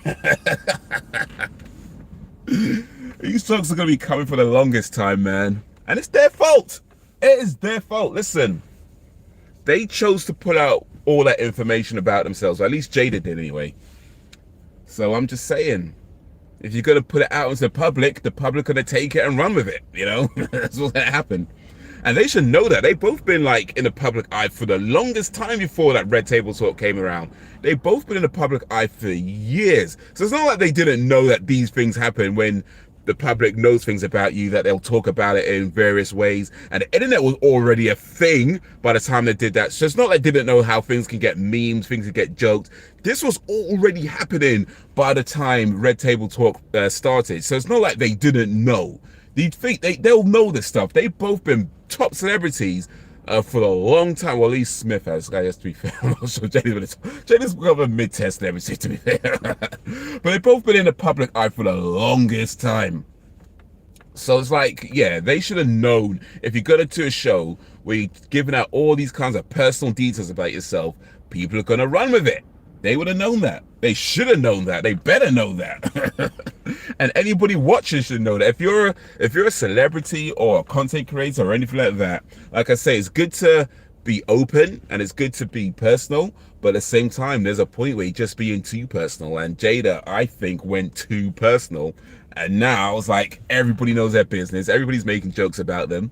Speaker 1: These folks are going to be coming for the longest time, man. And it's their fault. It is their fault. Listen, they chose to put out all that information about themselves, or at least Jada did anyway. So I'm just saying, if you're going to put it out into the public are going to take it and run with it, you know? That's what's going to happen. And they should know that. They've both been like in the public eye for the longest time before that Red Table Talk came around. They've both been in the public eye for years. So it's not like they didn't know that these things happen when the public knows things about you, that they'll talk about it in various ways. And the internet was already a thing by the time they did that. So it's not like they didn't know how things can get memes, things can get joked. This was already happening by the time Red Table Talk started. So it's not like they didn't know. You'd think they'll know this stuff. They've both been top celebrities for a long time. Well, at least Smith has. I guess, to be fair, I'm not sure Jada's become a mid-test celebrity, to be fair. But they've both been in the public eye for the longest time. So it's like, yeah, they should have known, if you go to a show where you're giving out all these kinds of personal details about yourself, people are going to run with it. They would have known that. They should have known that. They better know that. And anybody watching should know that. If you're a celebrity or a content creator or anything like that, like I say, it's good to be open and it's good to be personal, but at the same time, there's a point where you're just being too personal. And Jada, I think, went too personal. And now it's like everybody knows their business. Everybody's making jokes about them.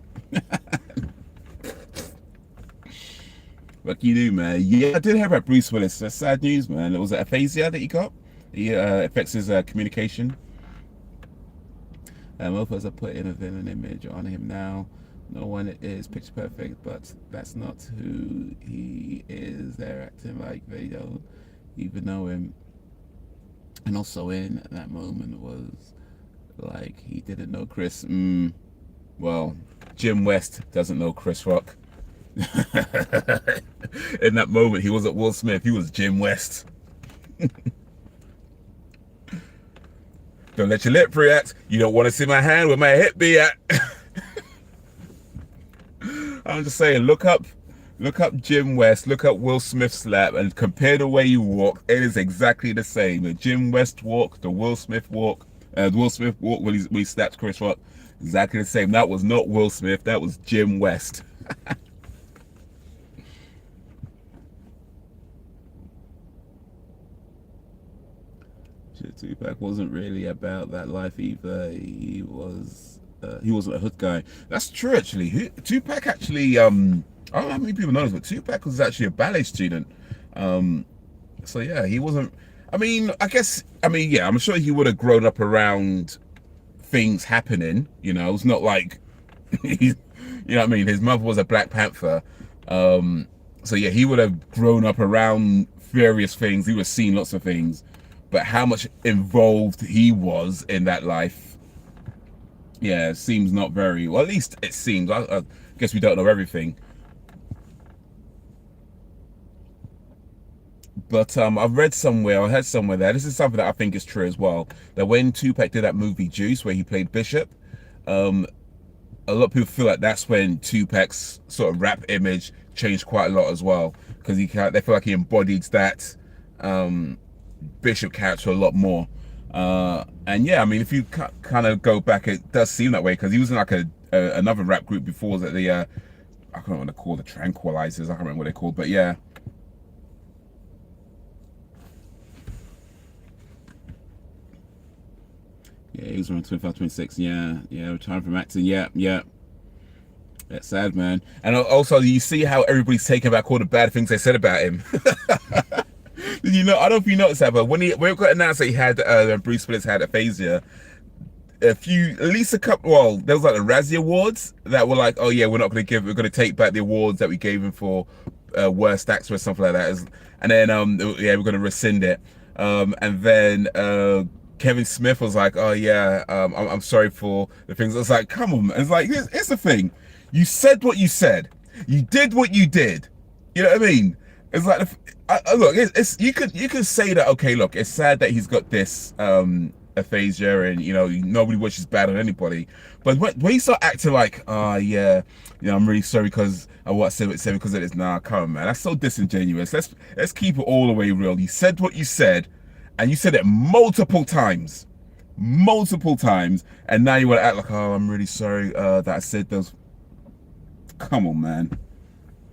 Speaker 1: What can you do, man? Yeah, I did hear about Bruce Willis. That's sad news, man. It was aphasia that he got. He affects his communication. Mofos are put in a villain image on him now. No one is picture perfect, but that's not who he is. They're acting like they don't even know him. And also in that moment was like he didn't know Chris. Well, Jim West doesn't know Chris Rock. In that moment, he wasn't Will Smith, he was Jim West. Don't let your lip react. You don't want to see my hand where my hip be at. I'm just saying, look up Jim West, look up Will Smith slap, and compare the way you walk. It is exactly the same. The Jim West walk, the Will Smith walk, Will Smith walk when he slapped Chris Rock, exactly the same. That was not Will Smith, that was Jim West. Tupac wasn't really about that life either. He wasn't a hood guy. That's true, actually. Tupac actually, I don't know how many people know this, but Tupac was actually a ballet student. So yeah, he wasn't. I mean, yeah, I'm sure he would have grown up around things happening. You know, it's not like, you know what I mean. His mother was a Black Panther. So yeah, he would have grown up around various things. He would have seen lots of things. But how much involved he was in that life, yeah, seems not very, well, at least it seems. I guess we don't know everything. But I've read somewhere, I heard somewhere there, this is something that I think is true as well, that when Tupac did that movie Juice, where he played Bishop, a lot of people feel like that's when Tupac's sort of rap image changed quite a lot as well, because they feel like he embodied that Bishop character a lot more. And yeah, I mean, if you kind of go back, it does seem that way, because he was in like another rap group before that I can't remember what they're called, the Tranquilizers, I can't remember what they're called, but yeah. Yeah, he was around 25, 26, yeah, retiring from acting, yeah. That's sad, man. And also, you see how everybody's taking back all the bad things they said about him. You know, I don't know if you noticed that, but when it got announced that he had Bruce Willis had aphasia, at least a couple, well, there was like the Razzie Awards that were like, oh yeah, we're going to take back the awards that we gave him for worst actor or something like that. And then yeah, we're going to rescind it. And then Kevin Smith was like, oh yeah, I'm sorry for the things. It's like, come on, man. It's like, here's the thing. You said what you said. You did what you did. You know what I mean? It's like, look, you could say that, okay, look, it's sad that he's got this aphasia, and you know, nobody wishes bad on anybody. But when you start acting like, yeah, you know, I'm really sorry because I what said because of this. Nah, come on, man, that's so disingenuous. Let's keep it all the way real. You said what you said, and you said it multiple times, and now you want to act like, oh, I'm really sorry that I said those. Come on, man.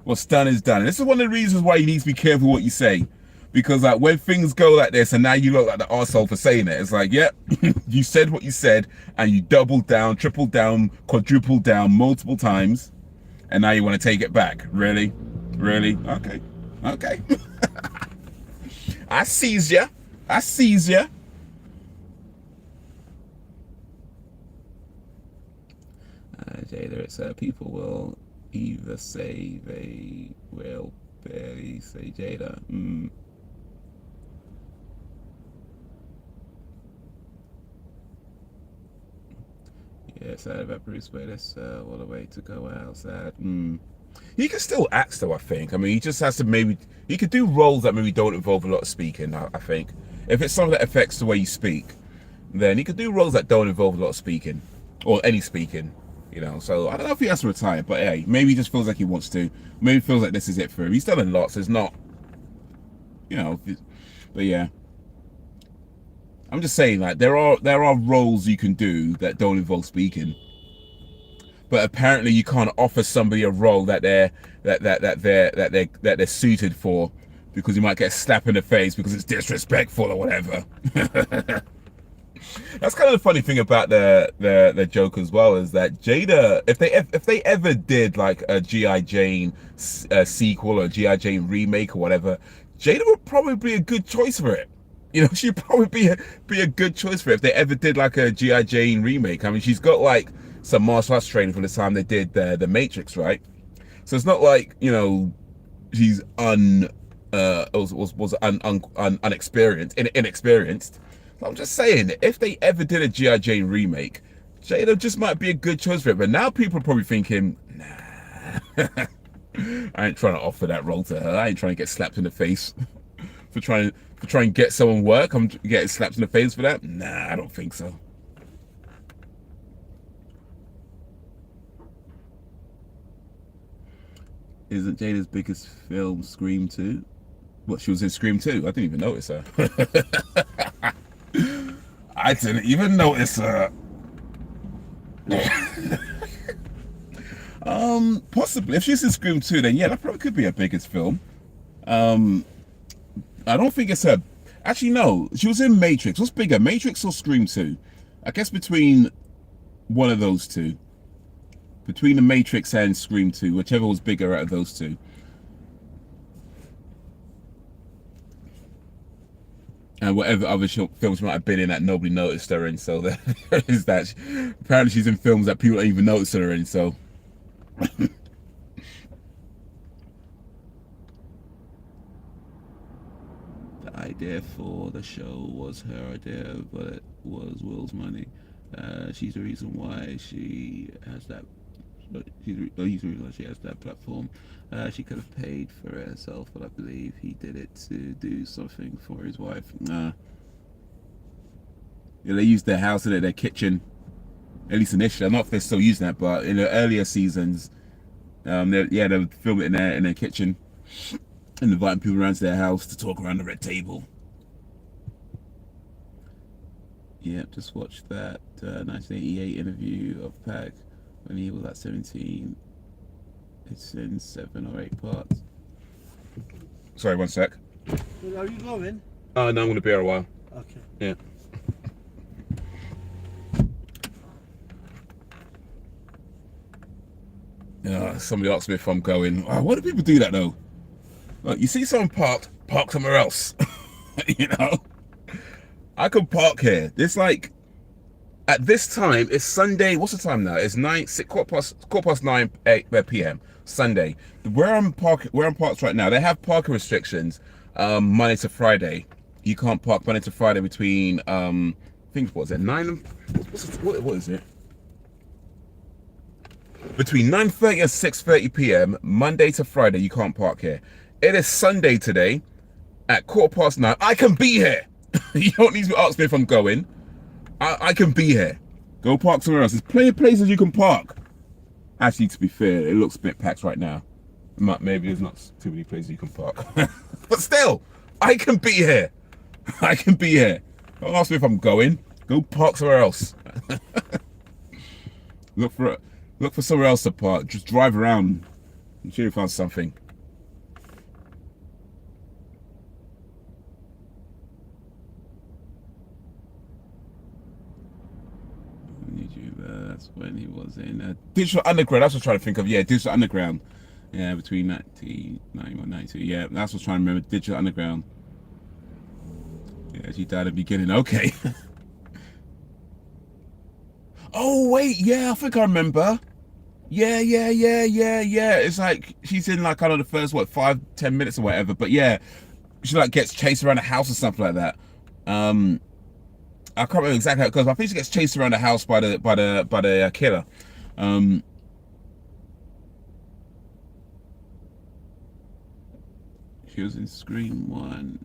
Speaker 1: What's done is done. And this is one of the reasons why you need to be careful what you say. Because like when things go like this and now you look like the arsehole for saying it, it's like, yep, you said what you said and you doubled down, tripled down, quadrupled down multiple times, and now you want to take it back. Really? Really? Okay. I seize ya. lyrics. People will either say they will barely say Jada. Yeah, sad about Bruce Willis. What a way to go out. Sad. He can still act though, I think. I mean, he just has to he could do roles that maybe don't involve a lot of speaking, I think. If it's something that affects the way you speak, then he could do roles that don't involve a lot of speaking, or any speaking, you know. So I don't know if he has to retire, but hey, maybe he just feels like he wants to. Maybe he feels like this is it for him. He's done a lot, so it's not, you know, but yeah. I'm just saying, like, there are roles you can do that don't involve speaking, but apparently you can't offer somebody a role that they're suited for, because you might get a slap in the face because it's disrespectful or whatever. That's kind of the funny thing about the joke as well, is that Jada, if they ever did like a G.I. Jane sequel or a G.I. Jane remake or whatever, Jada would probably be a good choice for it. You know, she'd probably be a good choice for it if they ever did like a G.I. Jane remake. I mean, she's got like some martial arts training from the time they did the Matrix, right? So it's not like, you know, she's inexperienced. So I'm just saying, if they ever did a G.I. Jane remake, Jada just might be a good choice for it. But now people are probably thinking, nah, I ain't trying to offer that role to her. I ain't trying to get slapped in the face for trying to get someone work. I'm getting slapped in the face for that. Nah, I don't think so. Isn't Jada's biggest film Scream 2? What, she was in Scream 2? I didn't even notice her. I didn't even notice her. Possibly. If she's in Scream 2, then yeah, that probably could be her biggest film. I don't think it's her. Actually, no. She was in Matrix. What's bigger, Matrix or Scream 2? I guess between one of those two. Between the Matrix and Scream 2, whichever was bigger out of those two. And whatever other films might have been in that nobody noticed her in. So there is that. Apparently she's in films that people don't even notice her in. So. The idea for the show was her idea, but it was Will's money. She's the reason why she has that. He's the reason why she has that platform. She could have paid for it herself, but I believe he did it to do something for his wife. Nah. Yeah, they used their house and their kitchen, at least initially. I'm not if they're still using that, but in the earlier seasons, they would film it in their kitchen and inviting people around to their house to talk around the red table. Yep, just watched that 1988 interview of Pac when he was at 17. It's in 7 or 8 parts. Sorry, one sec.
Speaker 2: Are you going?
Speaker 1: No, I'm going to be here a while.
Speaker 2: Okay.
Speaker 1: Yeah. Somebody asked me if I'm going. Why do people do that though? Like, you see someone park somewhere else. You know? I could park here. It's like, at this time, it's Sunday. What's the time now? It's 9 p.m. Sunday. Where I'm parked right now, they have parking restrictions Monday to Friday. You can't park Monday to Friday between I think what is it, 9 and what is it? Between 9:30 and 6:30 p.m. Monday to Friday, you can't park here. It is Sunday today at 9:15. I can be here. You don't need to ask me if I'm going. I can be here. Go park somewhere else. There's plenty of places you can park. Actually, to be fair, it looks a bit packed right now. Maybe there's not too many places you can park. But still, I can be here. I can be here. Don't ask me if I'm going. Go park somewhere else. Look for somewhere else to park. Just drive around. I'm sure you'll find something. That's when he was in Digital Underground. That's what I'm trying to think of. Yeah, Digital Underground. Yeah, between 1991 and 92. Yeah, that's what I'm trying to remember. Digital Underground. Yeah, she died at the beginning. Okay. Oh, wait. Yeah, I think I remember. Yeah. It's like she's in like kind of the first what 5-10 minutes or whatever. But yeah, she like gets chased around the house or something like that. I can't remember exactly how it goes, but I think she gets chased around the house by the killer. Um, she was in Scream 1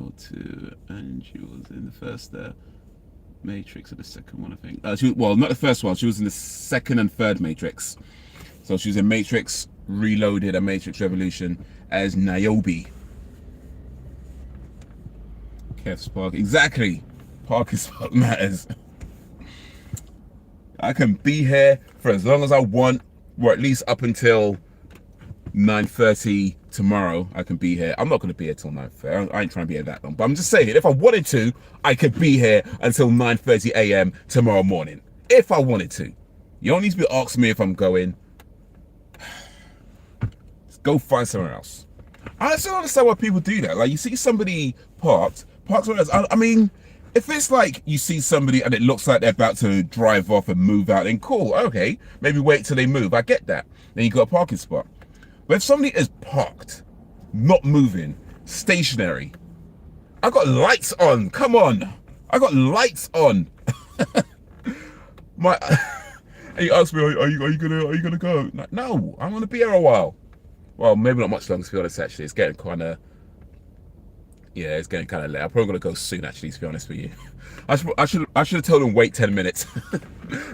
Speaker 1: or 2, and she was in the first Matrix or the second one, I think. Well, not the first one. She was in the second and third Matrix. So she was in Matrix Reloaded and Matrix Revolution as Niobe. Kev Spark. Exactly. Parking spot matters. I can be here for as long as I want, or at least up until 9:30 tomorrow. I can be here. I'm not going to be here till 9:30. I ain't trying to be here that long. But I'm just saying, if I wanted to, I could be here until 9:30 a.m. tomorrow morning. If I wanted to. You don't need to be asking me if I'm going. Just go find somewhere else. I still don't understand why people do that. Like, you see somebody parked somewhere else. I mean, if it's like you see somebody and it looks like they're about to drive off and move out, then cool, okay. Maybe wait till they move. I get that. Then you got a parking spot. But if somebody is parked, not moving, stationary, I got lights on. Come on. I got lights on. And you ask me, are you gonna go? Like, no, I'm gonna be here a while. Well, maybe not much longer, to be honest, actually. It's getting kind of, yeah, it's getting kind of late. I'm probably going to go soon, actually, to be honest with you. I should have told him wait 10 minutes.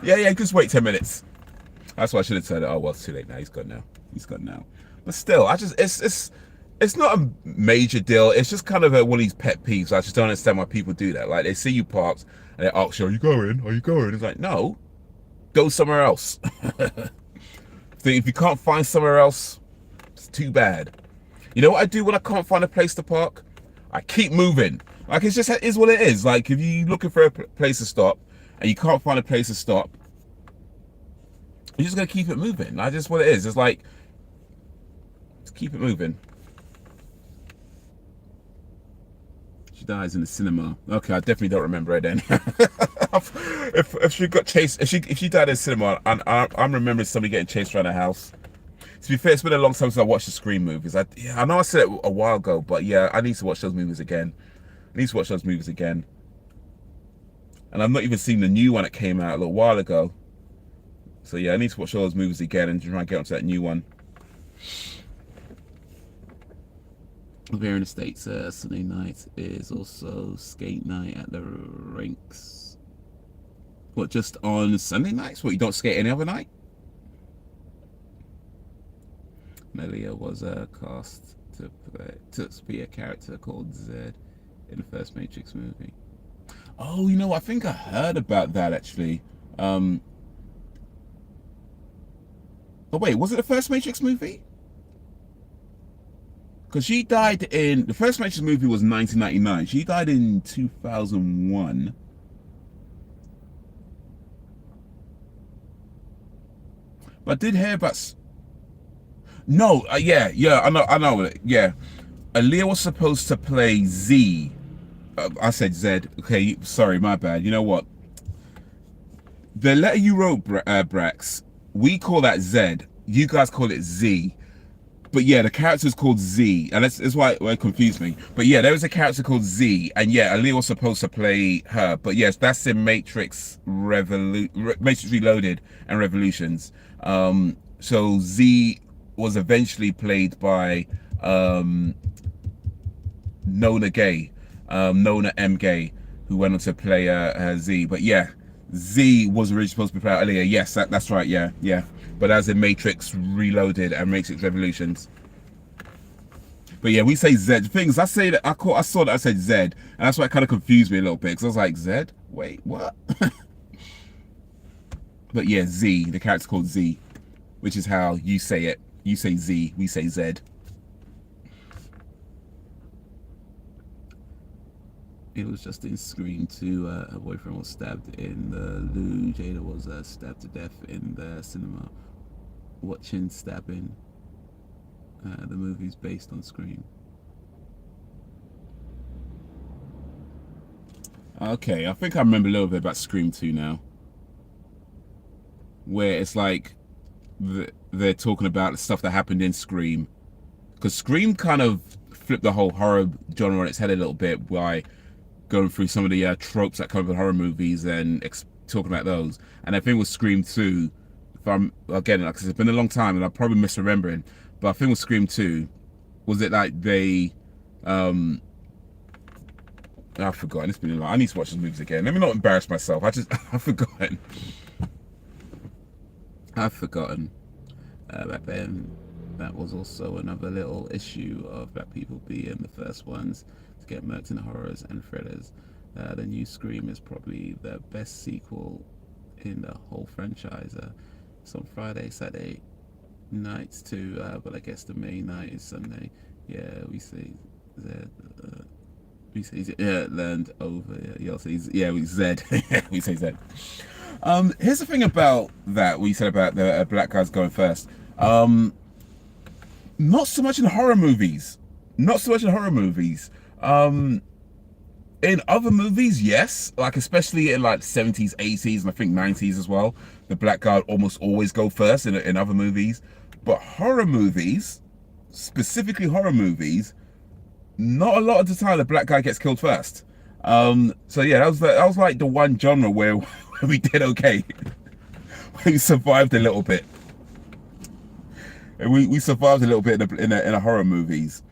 Speaker 1: yeah, just wait 10 minutes. That's why I should have said, oh, well, it's too late now. He's gone now. But still, it's not a major deal. It's just kind of one of these pet peeves. I just don't understand why people do that. Like, they see you parked and they ask you, are you going? It's like, no, go somewhere else. So if you can't find somewhere else, it's too bad. You know what I do when I can't find a place to park? I keep moving. Like, it is what it is. Like, if you're looking for a place to stop and you can't find a place to stop, you're just gonna keep it moving. That's just what it is. It's like, just keep it moving. She dies in the cinema. Okay, I definitely don't remember her then. if she got chased, if she died in the cinema, I'm remembering somebody getting chased around the house. To be fair, it's been a long time since I watched the Scream movies. I know I said it a while ago, but yeah, I need to watch those movies again. And I've not even seen the new one that came out a little while ago. So yeah, I need to watch all those movies again and try and get onto that new one. Here in the States, Sunday night is also skate night at the rinks. What, just on Sunday nights? What, you don't skate any other night? Melia was cast to be a character called Zed in the first Matrix movie. Oh, you know, I think I heard about that actually. Oh wait, was it the first Matrix movie? Because she died in the first Matrix movie was 1999. She died in 2001. But I did hear about. No, yeah, I know. Yeah, Aaliyah was supposed to play Z. I said Z. Okay, sorry, my bad. You know what? The letter you wrote, Brax, we call that Z. You guys call it Z. But yeah, the character's called Z, and that's why it confused me. But yeah, there was a character called Z, and yeah, Aaliyah was supposed to play her. But yes, that's in Matrix Reloaded and Revolutions. So Z was eventually played by Nona Gay, Nona M. Gay, who went on to play Z. But yeah, Z was originally supposed to be played earlier. Yes, that's right. Yeah. But as in Matrix Reloaded and Matrix Revolutions. But yeah, we say Z. The thing is, I saw that I said Z, and that's why it kind of confused me a little bit, because I was like, Z? Wait, what? But yeah, Z. The character's called Z, which is how you say it. You say Z, we say Z. It was just in Scream 2. Her boyfriend was stabbed in the loo. Jada was stabbed to death in the cinema. Watching Stabbing. The movie's based on Scream. Okay, I think I remember a little bit about Scream 2 now. where it's like they're talking about the stuff that happened in Scream, because Scream kind of flipped the whole horror genre on its head a little bit by going through some of the tropes that come up in horror movies and talking about those. And I think with Scream 2, if I'm again, like, cause it's been a long time and I'm probably misremembering, but I think with Scream 2, was it like they I've forgotten. It's been a lot. I need to watch those movies again. Let me not embarrass myself. I've forgotten. I've forgotten. Back then, that was also another little issue of black people being the first ones to get murked in horrors and thrillers. The new Scream is probably the best sequel in the whole franchise. It's on Friday, Saturday nights too, but I guess the main night is Sunday. Yeah, we say that. We say Land over. Yeah, we Z. We say Z. Here's the thing about that we said about the black guys going first. Not so much in horror movies. Not so much in horror movies. In other movies, yes, like especially in like 70s, 80s, and I think 90s as well. The black guy almost always go first in other movies, but horror movies, specifically horror movies, not a lot of the time the black guy gets killed first. So yeah, that was like the one genre where we did okay. We survived a little bit. We survived a little bit in a horror movies.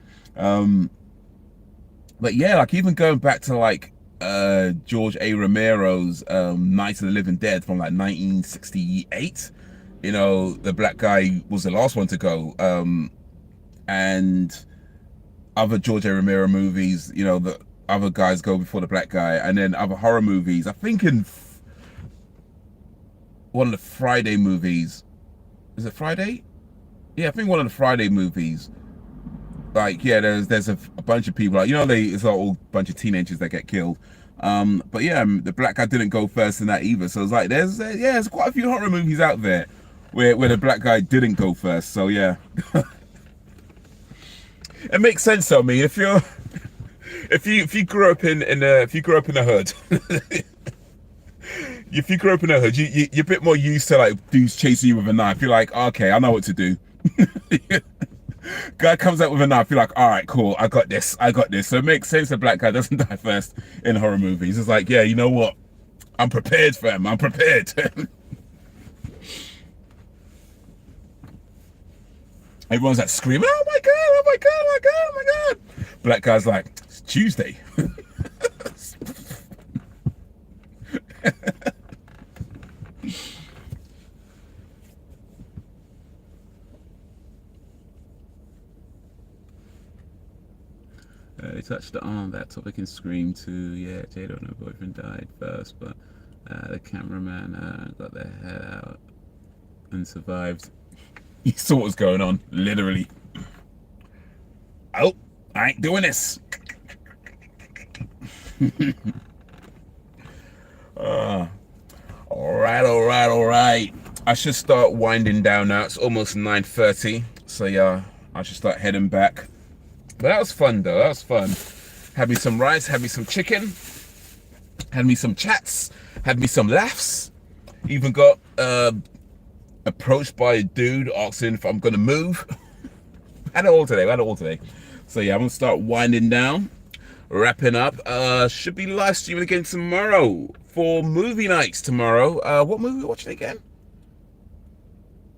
Speaker 1: But yeah, like even going back to like George A. Romero's Night of the Living Dead from like 1968, you know, the black guy was the last one to go. And other George A. Romero movies, you know, the other guys go before the black guy, and then other horror movies. I think in one of the Friday movies, is it Friday? Yeah, I think one of the Friday movies. Like, yeah, there's a bunch of people, like, you know, it's all a bunch of teenagers that get killed. But yeah, the black guy didn't go first in that either. So it's like there's quite a few horror movies out there where the black guy didn't go first. So yeah. It makes sense though. I mean, if you grew up in the hood, if you grew up in the hood, you're a bit more used to like dudes chasing you with a knife. You're like, okay, I know what to do. Guy comes out with a knife, you're like, all right, cool, I got this. So it makes sense the black guy doesn't die first in horror movies. It's like, yeah, you know what? I'm prepared for him. I'm prepared. Everyone's like screaming, oh my god, oh my god, oh my god, oh my god. Black guy's like, it's Tuesday. They touched on that topic in Scream 2. Yeah, Jada and her boyfriend died first, but the cameraman got their head out and survived. He saw what was going on, literally. Oh, I ain't doing this. All right. I should start winding down now. It's almost 9:30, so yeah, I should start heading back. But that was fun though, that was fun. Had me some rice, had me some chicken, had me some chats, had me some laughs. Even got approached by a dude asking if I'm gonna move. Had it all today. So yeah, I'm gonna start winding down, wrapping up. Should be live streaming again tomorrow for movie nights tomorrow. What movie are we watching again?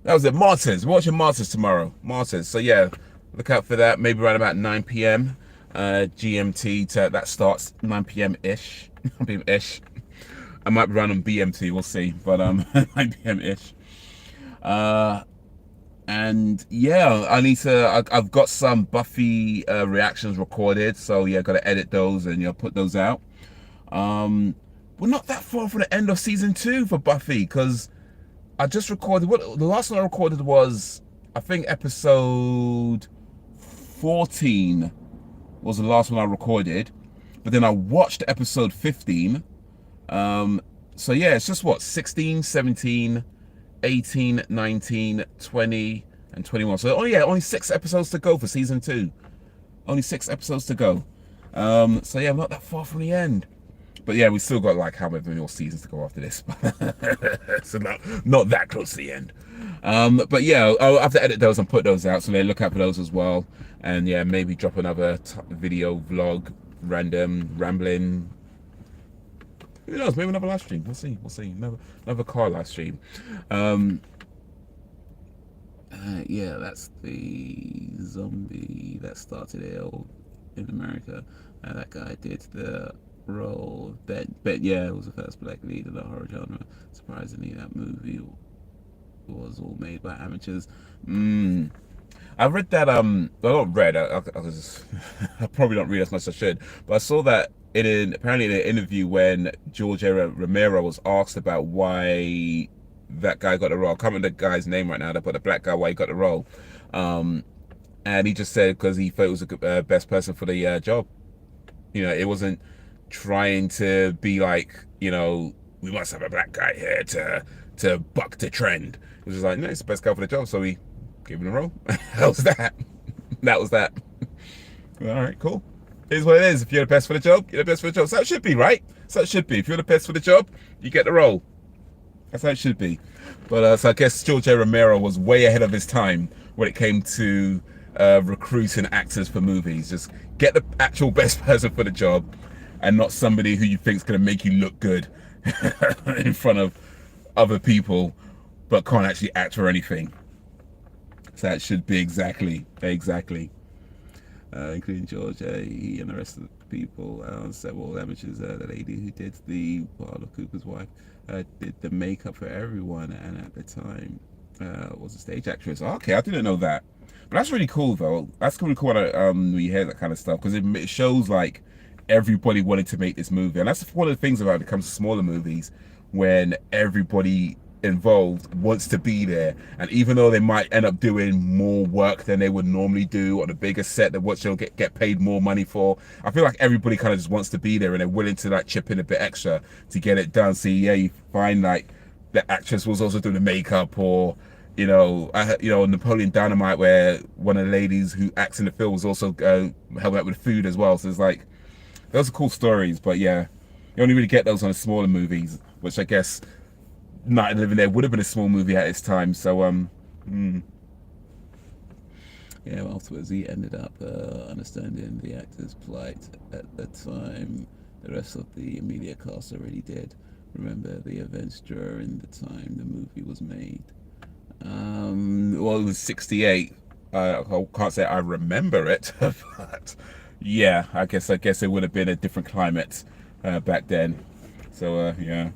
Speaker 1: That was it, Martyrs. We're watching Martyrs tomorrow. Martyrs. So yeah, look out for that. Maybe around about 9 p.m. GMT. That starts 9 p.m.-ish. 9 p.m.-ish. I might be running on BMT. We'll see. But 9 p.m.-ish. And yeah, I've got some Buffy reactions recorded. So yeah, got to edit those and put those out. We're not that far from the end of season 2 for Buffy, because I just recorded, the last one I recorded was, I think episode 14 was the last one I recorded, but then I watched episode 15. So yeah, it's just what, 16, 17, 18, 19, 20, and 21. So only 6 episodes to go for season 2. Only 6 episodes to go. So yeah, I'm not that far from the end. But yeah, we still got like how many more seasons to go after this. So not that close to the end. But yeah, I'll have to edit those and put those out, so they look out for those as well. And yeah, maybe drop another video vlog, random rambling. Who knows? Maybe another live stream. We'll see. We'll see. Another car live stream. Yeah, that's the zombie that started it all in America. That guy did the role. But yeah, it was the first black lead in the horror genre. Surprisingly, that movie was all made by amateurs. I read that I not read. I was I probably don't read as much as I should, but I saw that apparently in an interview when George Romero was asked about why that guy got the role. I can't remember the guy's name right now, but the black guy, why he got the role, and he just said because he thought it was the best person for the job. You know, it wasn't trying to be like, you know, we must have a black guy here to buck the trend. It was just like, no, it's the best guy for the job, so we gave him a role. That was that. That was that. All right, cool. Here's what it is. If you're the best for the job, you're the best for the job. So it should be, right? So it should be. If you're the best for the job, you get the role. That's how it should be. But so I guess George A. Romero was way ahead of his time when it came to recruiting actors for movies. Just get the actual best person for the job, and not somebody who you think is going to make you look good in front of other people, but can't actually act or anything. So that should be exactly. Including George, he and the rest of the people, several amateurs. The lady who did the part of Cooper's wife did the makeup for everyone, and at the time was a stage actress. Okay, I didn't know that, but that's really cool though. That's really cool when you hear that kind of stuff, because it shows like everybody wanted to make this movie, and that's one of the things about it when it comes to smaller movies, when everybody involved wants to be there, and even though they might end up doing more work than they would normally do on a bigger set that what they'll get paid more money for, I feel like everybody kind of just wants to be there and they're willing to like chip in a bit extra to get it done. So yeah, you find like the actress was also doing the makeup, or you know, Napoleon Dynamite, where one of the ladies who acts in the film was also helping out with food as well. So it's like, those are cool stories. But yeah, you only really get those on the smaller movies, which I guess Night of the Living Dead would have been a small movie at its time. So yeah, well, afterwards he ended up understanding the actor's plight at the time. The rest of the media cast already did. Remember the events during the time the movie was made. Well, it was 68. I can't say I remember it, but yeah, I guess it would have been a different climate back then. So yeah,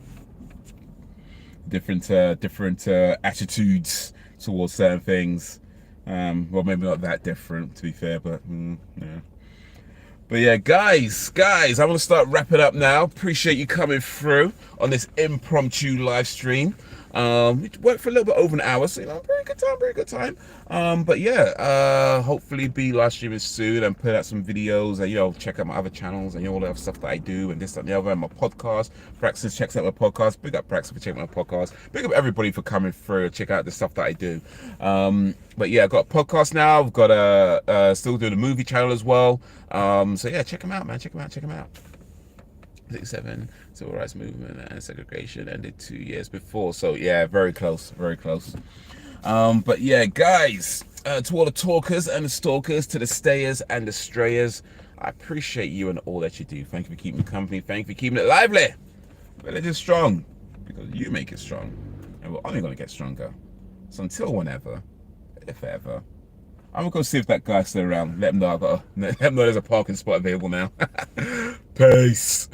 Speaker 1: different attitudes towards certain things. Well, maybe not that different, to be fair, but yeah. But yeah, guys, I want to start wrapping up now. Appreciate you coming through on this impromptu live stream. We worked for a little bit over an hour, so you know, very good time. But yeah, hopefully be live streaming soon and put out some videos, and you know, check out my other channels and all the other stuff that I do, and this and the other, and my podcast. Praxis checks out my podcast. Big up Praxis for checking out my podcast. Big up everybody for coming through. Check out the stuff that I do. But yeah, I've got a podcast now. I've got still doing a movie channel as well. So yeah, check them out, man. Check them out. 67 civil rights movement and segregation ended 2 years before, so yeah, very close. But yeah, guys, to all the talkers and the stalkers, to the stayers and the strayers, I appreciate you and all that you do. Thank you for keeping me company. Thank you for keeping it lively. But it is strong because you make it strong, and we're only going to get stronger. So until whenever, if ever, I'm gonna go see if that guy's still around. Let him know let him know there's a parking spot available now. Peace.